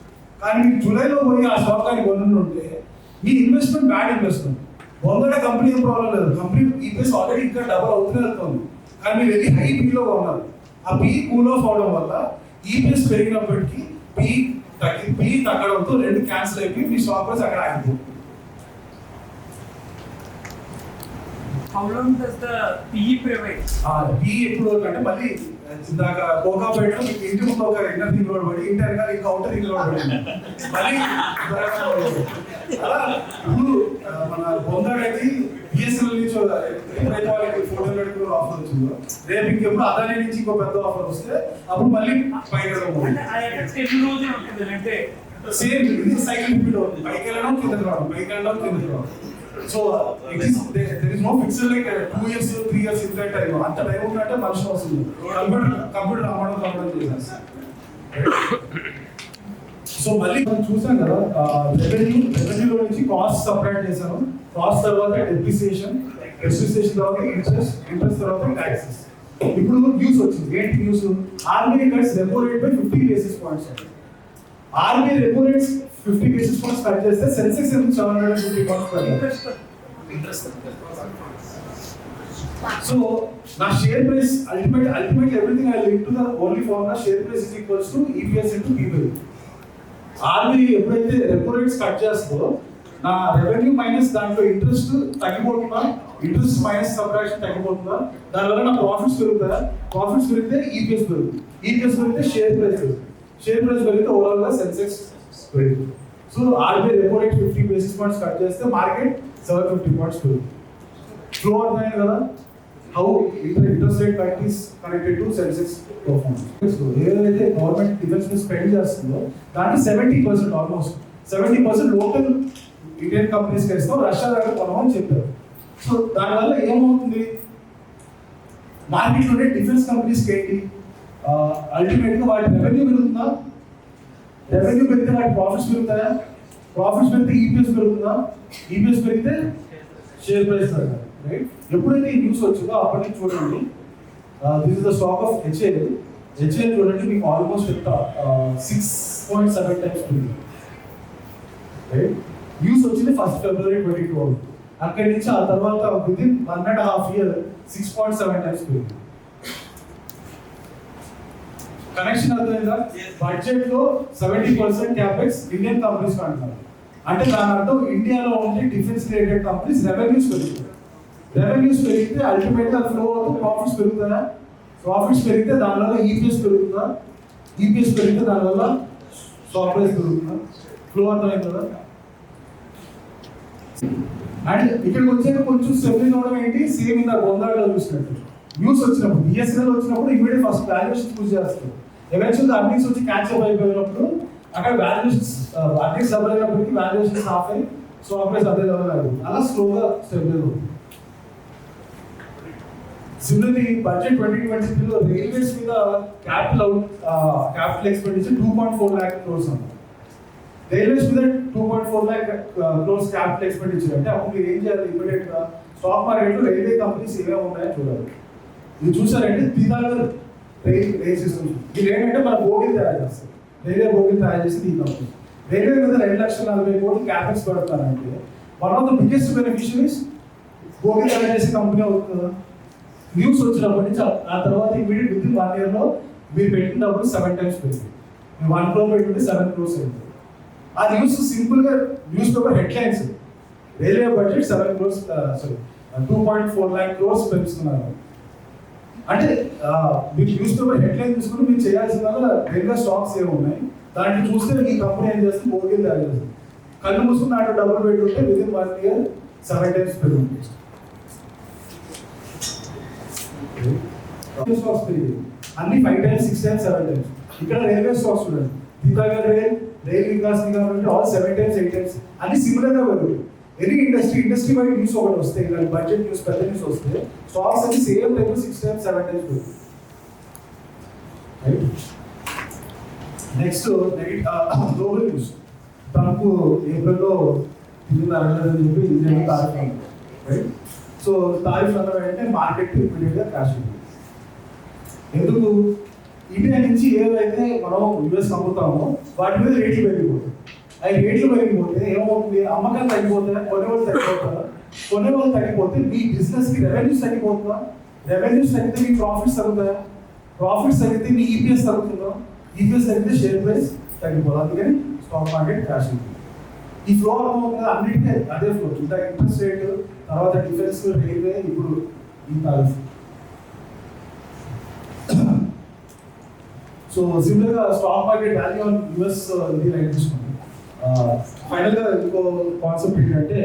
కానీ మీరు జూలైలో పోయి ఆ స్టాక్ కానీ కొనుండి ఉంటే మీ ఇన్వెస్ట్మెంట్ బ్యాడ్ ఇన్వెస్ట్మెంట్. పొందడం కంపెనీ ఏం ప్రాబ్లం లేదు, కంపెనీ ఈపీఎస్ ఆల్రెడీ ఇంకా డబుల్ అవుతూనే వెళ్తుంది, కానీ మీరు వెళ్ళి హై పీలో కొన్నారు. ఆ పీ కూల్ ఆఫ్ అవడం వల్ల ఈపీఎస్ పెరిగినప్పటికీ పీ తగ్గడంతో రెండు క్యాన్సిల్ అయిపోయి మీ స్టాక్ ప్రైస్ అక్కడ ఆగిపోతుంది. How long does the PE prevail? P ఎప్పుడు అంటే మళ్ళీ ఇందాక కోకాపేట మీకు ఇంటి ముందు ఒక ఇన్నర్ రింగ్ రోడ్ పడి ఇంటర్ గా ఇంకా అవుటర్ రింగ్ రోడ్ పడింది మళ్ళీ అలా ఇప్పుడు మన బొందాడకి బిఎస్ఎన్ఎల్ నుంచి ఎప్పుడైతే వాళ్ళకి 400 crore ఆఫర్ వచ్చిందో రేపు ఇంకెప్పుడు అదాని నుంచి ఇంకో పెద్ద ఆఫర్ వస్తే అప్పుడు మళ్ళీ పైకి అంటే ఆ యొక్క 10 రోజులు ఉంటుంది అంటే సేమ్ ఇది సైకిల్ రిపీట్ అవుతుంది, పైకి వెళ్ళడం కిందకి రావడం, పైకి వెళ్ళడం కిందకి రావడం. So it is there is no fixed like 2 years 3 years ఇంత టైం, అంత టైం ఉన్నట్టే మనిషి వస్తుంది. కంప్యూటర్ అమ్మడం చేసేస్తారు. సో మళ్ళీ మనం చూసాం కదా రెవెన్యూలో నుంచి కాస్ట్ సపరేట్ చేశాను. కాస్ట్ తర్వాత డెప్రిసియేషన్ తర్వాత ఇంట్రెస్ట్ తర్వాత ట్యాక్సెస్. ఇప్పుడు న్యూస్ వచ్చింది. ఏంటి news? RBI cuts repo rate by 50 basis points. RBI repo rates 50 basis points cut చేస్తే సెన్సెక్స్ ఎందుకు 750 points పడింది? సో నా share price ultimately everything I link to the only formula share price is equals to EPS into PB. RBI ఎప్పుడైతే repo rates cut చేస్తుందో నా revenue minus దాంట్లో interest తగ్గిపోతుందా, interest minus subtraction తగ్గిపోతుందా, దానివల్ల నా ప్రాఫిట్స్ పెరుగుతాయా? Profits పెరిగితే EPS పెరుగుతుంది, EPS పెరిగితే షేర్ ప్రైస్ పెరుగుతుంది, షేర్ ప్రైస్ పెరిగితే ఓవరాల్ గా సెన్సెక్స్ పెరుగుతుంది. So RBI repo rate 50 basis points cut చేస్తే మార్కెట్ 750 points పెరుగుతుంది. ఫ్లో అర్థమైంది కదా? How interest rate cut is connected to Sensex performance. ఏదైతే గవర్నమెంట్ డిఫెన్స్ మీద స్పెండ్ చేస్తుందో దాంట్లో 70% ఆల్మోస్ట్ 70% లోకల్ ఇండియన్ కంపెనీస్ కి ఇస్తాం, రష్యా దగ్గర కొనమని చెప్పారు. సో దానివల్ల ఏమవుతుంది? మార్కెట్లోనే డిఫెన్స్ కంపెనీస్కి ఏంటి అల్టిమేట్గా వాటి రెవెన్యూ పెరుగుతుందా? రెవెన్యూ పెరిగితే వాటి ప్రాఫిట్స్ పెరుగుతాయా? ప్రాఫిట్స్ పెరిగితే ఈపీఎస్ పెరుగుతుందా? ఈపీఎస్ పెరిగితే షేర్ ప్రైస్ పెరగాలి. రైట్? ఎప్పుడైతే ఈ న్యూస్ వచ్చిందో అప్పటి నుంచి చూడండి, this is the stock of HAL. HAL చూడండి మీకు ఆల్మోస్ట్ 6.7 times పెరిగింది. రైట్? న్యూస్ వచ్చింది 1st February 2012. అక్కడి నుంచి ఆ తర్వాత విదిన్ 1.5 year 6.7 times పెరిగింది. కనెక్షన్ అర్థమైందా? బడ్జెట్ లో 70% క్యాపెక్స్ ఇండియన్ కంపెనీస్ అంటున్నారు. అంటే దాని అర్థం ఇండియాలో ఉండే డిఫెన్స్ రిలేటెడ్ కంపెనీస్ రెవెన్యూస్ పెరుగుతాయి. రెవెన్యూస్ పెరిగితే అల్టిమేట్ గా ఫ్లో అవుతుంది, ప్రాఫిట్స్ పెరుగుతాయా? ప్రాఫిట్స్ పెరిగితే దానివల్ల ఈపీఎస్ పెరుగుతుందా? ఈపీఎస్ పెరిగితే దానివల్ల స్టాక్ ప్రైస్ పెరుగుతుందా? ఫ్లో అర్థమైంది కదా? అండ్ ఇక్కడికి వచ్చాక కొంచెం స్టెబిలిటీ అవడం ఏంటి? సేమ్ ఇంత బొందాడలో చూసినట్టు న్యూస్ వచ్చినప్పుడు బిఎస్ఎన్ఎల్ వచ్చినప్పుడు ఇమీడియట్ ఫస్ట్ వాల్యుయేషన్ చూస్ చేస్తారు. ఎవెన్చువల్గా అర్నింగ్స్ వచ్చి క్యాచ్ అప్ అయిపోయినప్పుడు అక్కడ వాల్యుయేషన్స్ అర్నింగ్స్ డబుల్ అయినప్పటికీ వాల్యుయేషన్స్ హాఫ్ అయ్యి స్టాక్ ప్రైస్ అదే లెవెల్ అయ్యింది. అలా స్లోగా స్టెబిలైజ్ అవుతుంది. సిమిలర్లీ బడ్జెట్ 2023లో రైల్వేస్ మీద క్యాపిటల్ ఎక్స్పెండిచర్ 2.4 lakh crores ఉంది. రైల్వేస్ మీద 2.4 lakh crores క్యాపిటల్ ఎక్స్పెండిచర్ అంటే అప్పుడు మీరు ఏం చేయాలి? ఇమీడియట్ గా స్టాక్ మార్కెట్ లో రైల్వే కంపెనీస్ ఏమేమి ఉన్నాయో చూడాలి. ఇది చూసారంటే త్రిదాగర్ రైల్ సిస్టమ్స్. ఇది ఏంటంటే మన బోగిలు తయారు చేస్తారు, రైల్వే బోగిలు తయారు చేసి ఈ కంపెనీ రైల్వే మీద 2,40,40 కోట్లు క్యాపెక్స్ పెడతారంటే one of the biggest beneficiaries బోగి తయారు చేసే కంపెనీ అవుతుంది కదా. న్యూస్ వచ్చినప్పటి నుంచి ఆ తర్వాత ఇమీడియట్ విత్ ఇన్ 1 year లో మీరు పెట్టిన డబ్బులు 7 times పెరిగింది. మీరు 1 crore పెట్టుకుంటే 7 crores అయింది. ఆ న్యూస్ సింపుల్ గా news paper headlines railway budget 7 crores 2.4 lakh crores పెంచుతున్నారు. అంటే మీకు న్యూస్ పేపర్ హెడ్లైన్ తీసుకుని మీరు చేయాల్సిన రైల్వే స్టాక్స్ ఏమి ఉన్నాయి దాంట్లో చూస్తే ఈ కంపెనీ ఏం చేస్తుంది బోర్గిల్ తయారు చేస్తుంది. కళ్ళు మూసుకుని అటు డబ్బులు పెట్టుకుంటే విత్ ఇన్ 1 year 7 times పెరుగుతుంది. స్టాక్స్ పెరిగింది అన్ని 5 times 6 times 7 times. ఇక్కడ రైల్వే స్టాక్స్ చూడండి తీతాగర్ రైల్ వికాస్ నిగమ్ అంటే ఆల్ 7 times 8 times అన్ని సిమిలర్ గా పెరుగుతాయి. ఎనీ ఇండస్ట్రీ వైడ్ న్యూస్ ఒకటి వస్తే ఇలాంటి బడ్జెట్ న్యూస్ పెద్ద న్యూస్ వస్తే స్టాక్స్ అన్ని సేమ్ టైం 6 times 7 times పెరుగుతాయి. Right next global news Trump ఏప్రిల్లో తిరుగుతారని చెప్పి ఇండియన్ తారీఫ్ అన్నారు. రైట్ సో తారీఫ్ అన్న వెంటనే మార్కెట్ ఇమీడియట్ గా క్రాష్ అయింది. ఎందుకు ఇండియా నుంచి ఏవైతే మనం యూఎస్ అమ్ముతామో వాటి మీద రేట్లు పెరిగిపోతాయి. అవి రేట్లు పెరిగిపోతే ఏమవుతుంది అమ్మకాలు తగ్గిపోతాయి కొనేవాళ్ళు తగ్గిపోతారు. కొనేవాళ్ళు తగ్గిపోతే మీ బిజినెస్ కి రెవెన్యూస్ తగ్గిపోతుందా రెవెన్యూస్ తగ్గితే మీ ప్రాఫిట్స్ తగ్గుతాయా ప్రాఫిట్స్ తగ్గితే మీ ఈపీఎస్ తగ్గుతుందా ఈపీఎస్ తగ్గితే షేర్ ప్రైస్ తగ్గిపోతుంది. అందుకని స్టాక్ మార్కెట్ క్రాష్ అవుతుంది. ఈ ఫ్లో అర్థమవుతుంది అన్నిటికీ అదే ఫ్లో ఇంత ఇంట్రెస్ట్ రేట్ తర్వాత డిఫెన్స్ రైల్వే ఇప్పుడు ఈ తారీఫ్. సో సిమిలర్ గా stock market value on US ఇది రైట్ తీసుకుంది. ఫైనల్ గా ఇంకో కాన్సెప్ట్ ఏంటంటే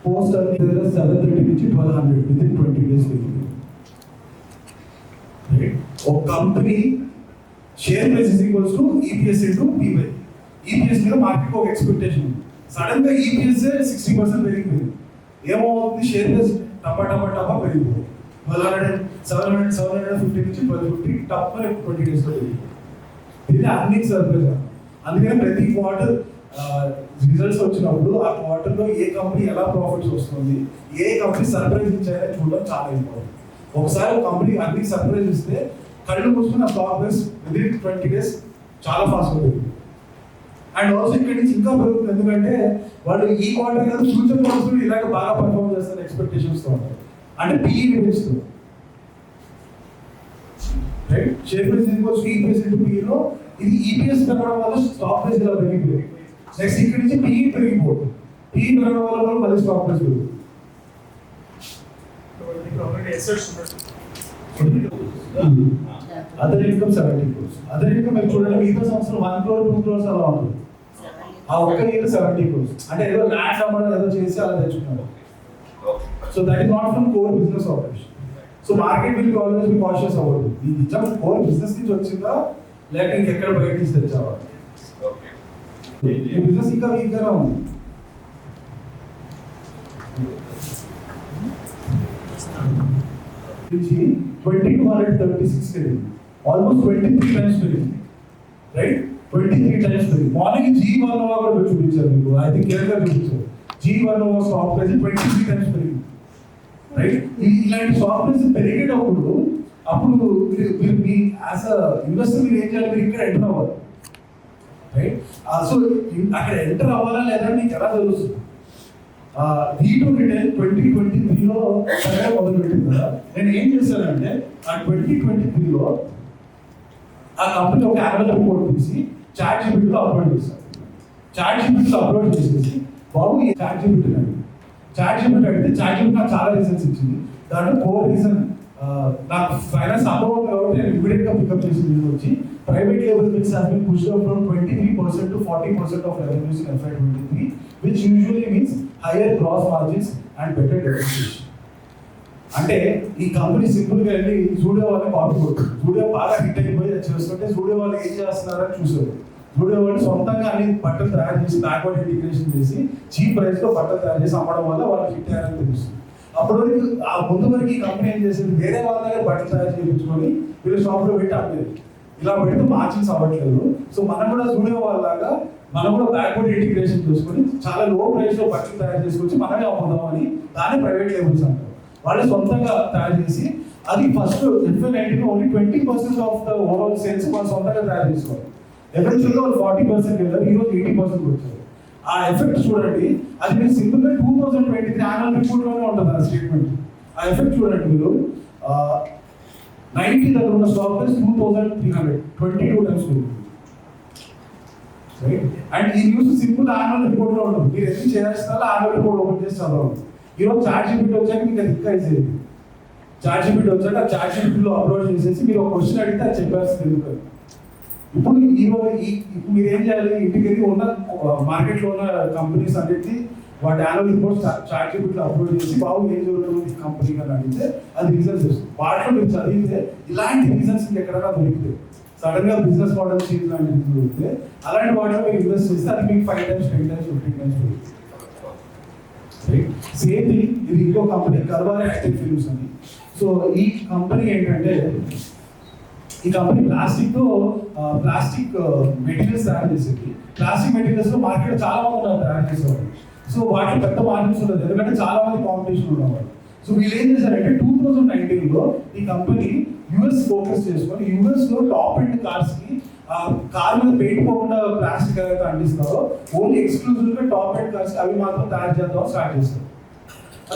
పోస్ట్ అర్నింగ్ 730 నుంచి 1200 విత్ ఇన్ 20 days పెరిగింది. ఒక company share price is equals to EPS into py. EPS మీద మార్కెట్ ఒక ఎక్స్పెక్టేషన్ ఉంది. సడన్ గా ఈపీఎస్ 60% పెరిగిపోయింది. ఏమవుతుంది షేర్ ప్రైస్ టపా పెరిగిపోయింది. 750 నుంచి 1250 టప్ 20 days లో పెరిగింది. ఇది అన్ని సర్ప్రైజ్. అందుకని ప్రతి క్వార్టర్ రిజల్ట్స్ వచ్చినప్పుడు ఆ క్వార్టర్ లో ఏ కంపెనీ ఎలా ప్రాఫిట్స్ వస్తుంది ఏ కంపెనీ సర్ప్రైజ్ ఇచ్చాయని చూడడం చాలా ఇంపార్టెంట్. ఒకసారి ఒక కంపెనీ అన్ని సర్ప్రైజ్ ఇస్తే కళ్ళు మూసుకుని ఆ stock price with in 20 days చాలా ఫాస్ట్ పెరుగుతుంది. అండ్ ఆల్సో ఇక్కడ నుంచి ఇంకా పెరుగుతుంది ఎందుకంటే వాళ్ళు ఈ క్వార్టర్ కదా ఫ్యూచర్ క్వార్టర్స్ ఇలాగ బాగా పర్ఫార్మ్ చేస్తారు ఎక్స్పెక్టేషన్స్ తో ఉంటారు. అంటే పీఈ పెంచుతుంది. Right share price equals to EPS into PE లో ఇది ఈపీఎస్ పెరగడం వల్ల స్టాక్ ప్రైస్ ఇలా పెరిగిపోయింది. నెక్స్ట్ ఇక్కడ నుంచి పీఈ పెరిగిపోతుంది. పీఈ పెరగడం వల్ల మళ్ళీ స్టాక్ ప్రైస్ పెరుగుతుంది. Other income 70 crores. Other income మీరు చూడండి మిగతా సంవత్సరం 1 crore 2 crores అలా ఉంటుంది. ఆ ఒక్క ఇయర్ 70 crores అంటే ఏదో ల్యాండ్ అమ్మడం ఏదో చేసి అలా తెచ్చుకున్నారు. So that is not from core business operation. So market will always be cautious about it. ఈ నిజం కోర్ బిజినెస్ నుంచి వచ్చిందా లేక ఇంకెక్కడ బయట నుంచి తెచ్చావా? ఈ బిజినెస్ ఇంకా వీక్గానే ఉంది. నుంచి 2236 పెరిగింది. ఆల్మోస్ట్ 23 times పెరిగింది. రైట్ 23 times పెరిగింది. మార్నింగ్ G1 కూడా చూపించారు మీకు. ఐ థింక్ కేరళ చూపించారు. G1 స్టాక్ ప్రైస్ 23 times పెరిగింది. రైట్ ఇలాంటి స్టాక్ ప్రైస్ పెరిగేటప్పుడు అప్పుడు మీరు మీ యాజ్ అ ఇన్వెస్టర్ మీరు ఏం చేయాలి? మీరు ఇక్కడ ఎంటర్ అవ్వాలి. రైట్ సో అక్కడ ఎంటర్ అవ్వాలా లేదా మీకు ఎలా తెలుస్తుంది? D2 2023లో మొదలు పెట్టింది కదా. నేను ఏం చేశానంటే ఆ 2023లో ఆ కంపెనీ ఒక యాన్యువల్ రిపోర్ట్ తీసి చాట్ జీపీటీలో అప్లోడ్ చేశాను. చాట్ జీపీటీలో అప్లోడ్ చేసేసి బాబు ఈ చాట్ జీపీటీ అడిగింది. చాట్ జీపీటీ అడిగితే చాట్ జీపీటీ నాకు చాలా రీజన్స్ ఇచ్చింది. దాంట్లో కోర్ రీజన్ నాకు ఫైనాన్స్ అనుభవం కాబట్టి నేను ఇమీడియట్ గా పికప్ చేసి వచ్చి private label bills has been pushed up from 23% to 40% of revenues in FY23, which usually means higher gross margins and better depreciation. అంటే ఈ కంపెనీ సింపుల్ గా వెళ్ళి జూడియో వాళ్ళని కాపీ కొట్టారు. జూడియో బాగా హిట్ అయిపోయి చేస్తుంటే జూడియో వాళ్ళు ఏం చేస్తున్నారని చూసారు. జూడియో వాళ్ళు సొంతంగా అన్ని బట్టలు తయారు చేసి బ్యాక్వర్డ్ ఇంటిగ్రేషన్ చేసి చీప్ ప్రైస్ లో బట్టలు తయారు చేసి అమ్మడం వల్ల వాళ్ళు హిట్ అయ్యారని తెలుస్తుంది. అప్పటి వరకు ఆ ముందు వరకు ఈ కంపెనీ ఏం చేసింది వేరే వాళ్ళ దగ్గర బట్టలు తయారు చేయించుకొని వీళ్ళు షాప్ లో పెట్టి అమ్మేది. ఇలా పెడితే మార్జిన్స్ అవ్వట్లేదు. సో మనం కూడా జూడియో వాళ్ళలాగా మనం కూడా బ్యాక్వర్డ్ ఇంటిగ్రేషన్ చేసుకొని చాలా లో ప్రైస్ లో బట్టలు తయారు చేసుకొచ్చి మనమే అమ్ముదామని దాన్ని ప్రైవేట్ లేబుల్స్ అంటారు. వాళ్ళు సొంతంగా తయారు చేసి అది first FY19 only 20% of the overall sales వాళ్ళు సొంతంగా తయారు చేసుకోవాలి. ఎవెన్చువల్గా వాళ్ళు 40% వెళ్ళారు. ఈరోజు 80% వచ్చారు. ఆ ఎఫెక్ట్ చూడండి. అది మీరు సింపుల్ గా 2023 యాన్యువల్ రిపోర్ట్ లోనే ఉంటుంది ఆ స్టేట్మెంట్. ఆ ఎఫెక్ట్ చూడండి మీరు 90 దగ్గర ఉన్న స్టాక్ ప్రైస్ 2300, 22 times పెరిగింది. రైట్? అండ్ ఈ న్యూస్ సింపుల్ యాన్యువల్ రిపోర్ట్ లో ఉండదు. మీరు ఎందుకు చేయాల్సిన యాన్యువల్ రిపోర్ట్ ఓపెన్ చేసి చదవండి. ఈరోజు చార్ట్ జీపీటీ వచ్చాక మీకు అది ఇంకా ఈజీ. చార్ట్ జీపీటీ వచ్చాక చార్ట్ జీపీటీలో అప్లోడ్ చేసేసి మీరు ఒక క్వశ్చన్ అడిగితే అది చెప్పాల్సింది ఎందుకు. ఇప్పుడు ఇప్పుడు మీరు ఏం చేయాలి, ఇంటికి వెళ్ళి ఉన్న మార్కెట్లో ఉన్న కంపెనీస్ అన్నిటి వాటి యాన్యువల్ రిపోర్ట్స్ చార్ట్ జీపీటీలో అప్లోడ్ చేసి బాబు ఏం జరుగుతుంది కంపెనీ అని అడిగితే అది రీజన్స్ వస్తుంది. వాటిలో మీరు చదివితే ఇలాంటి రీజన్స్ ఎక్కడైనా దొరికితే సడన్ గా బిజినెస్ మోడల్ చేంజ్ లాంటివి దొరికితే అలాంటి వాటిలో మీరు ఇన్వెస్ట్ చేస్తే అది మీకు 5 times, 10 times, 15 times దొరుకుతుంది. సేమ్ ఇది ఇంకో కంపెనీ గర్వారే యాక్టివ్ ఫిల్మ్స్ అని. సో ఈ కంపెనీ ఏంటంటే ఈ కంపెనీ ప్లాస్టిక్ మెటీరియల్స్ తయారు చేసేది. ప్లాస్టిక్ మెటీరియల్స్ లో మార్కెట్ చాలా మంది ఉన్నారు తయారు చేసేవాళ్ళు. సో వాటికి పెద్ద మార్కెట్స్ ఉండదు ఎందుకంటే చాలా మంది కాంపిటీషన్ ఉన్నవాళ్ళు. సో వీళ్ళు ఏం చేశారంటే 2019 లో ఈ కంపెనీ యుఎస్ ఫోకస్ చేసుకొని యుఎస్ లో టాప్ ఎండ్ కార్స్ కి కార్ మీద పెయింట్ పోకుండా ప్లాస్టిక్ ఏదైతే అందిస్తారో ఓన్లీ ఎక్స్క్లూజివ్ గా టాప్ ఎండ్ కార్స్ అవి మాత్రం తయారు చేద్దాం స్టార్ట్ చేస్తారు.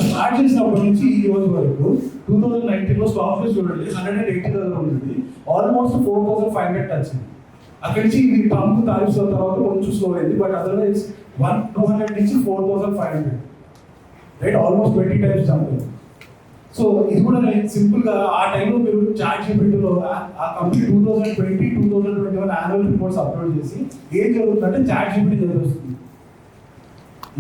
స్టార్ట్ చేసినప్పటి నుంచి ఈ రోజు వరకు 2019 లో స్టాక్ ప్రైస్ చూడండి 180,000 ఉంది. ఆల్మోస్ట్ 4,500 టచ్ అయింది. అక్కడి నుంచి ఇది ట్రంప్ తారీఫ్స్ తర్వాత కొంచెం స్లో అయింది. బట్ అదర్వైజ్ 200 నుంచి 4,500 రైట్, ఆల్మోస్ట్ 20 times జంప్ అయింది. సో ఇది కూడా సింపుల్ గా ఆ టైంలో మీరు చాట్ జీపీటీలో ఆ కంపెనీ 2020, 2021 యాన్యువల్ రిపోర్ట్స్ అప్లోడ్ చేసి ఏం జరుగుతుందంటే చాట్ జీపీటీ జరుగుతుంది.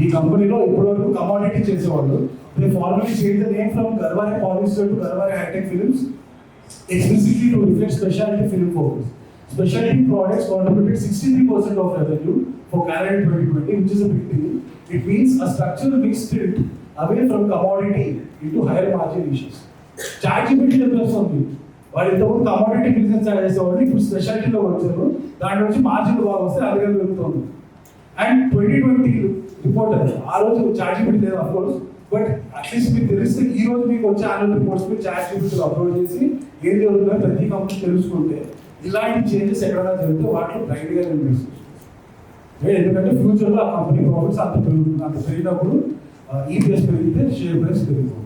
ఈ కంపెనీలో ఇప్పటివరకు కమోడిటీ చేసేవాళ్ళు they formally change the name from Garware polyester to Garware hitech films explicitly to reflect specialty film focus. Specialty products contributed 63% of revenue for calendar 2020, which is a big deal. It means a structural mix tilt away from commodity into higher margin issues. Chat GPT చెప్పేస్తుంది వాళ్ళు ఇంతకుముందు commodity business చేసేవాళ్ళు ఇప్పుడు స్పెషాలిటీలో వచ్చారు. దాంట్లో నుంచి margin బాగా వస్తే అదిగా పెరుగుతుంది. అండ్ 2020 రిపోర్ట్ అది ఆ రోజు చాట్ జీపీటీ లేదు అఫ్ కోర్స్, బట్ అట్లీస్ట్ మీకు తెలిస్తే ఈ రోజు మీకు వచ్చే యాన్యువల్ రిపోర్ట్స్ మీరు చాట్ జీపీటీలో అప్లోడ్ చేసి ఏం జరుగుతుందో ప్రతి కంపెనీ తెలుసుకుంటే ఇలాంటి చేంజెస్ ఎక్కడైనా జరిగితే వాటిలో బ్రైట్గా ఇన్వెస్ట్ చేస్తారు. ఎందుకంటే ఫ్యూచర్లో ఆ కంపెనీ ప్రాఫిట్స్ అంత పెరుగుతుంది. అంత పెరిగినప్పుడు ఈపీఎస్ పెరిగితే షేర్ ప్రైస్ పెరుగుతుంది.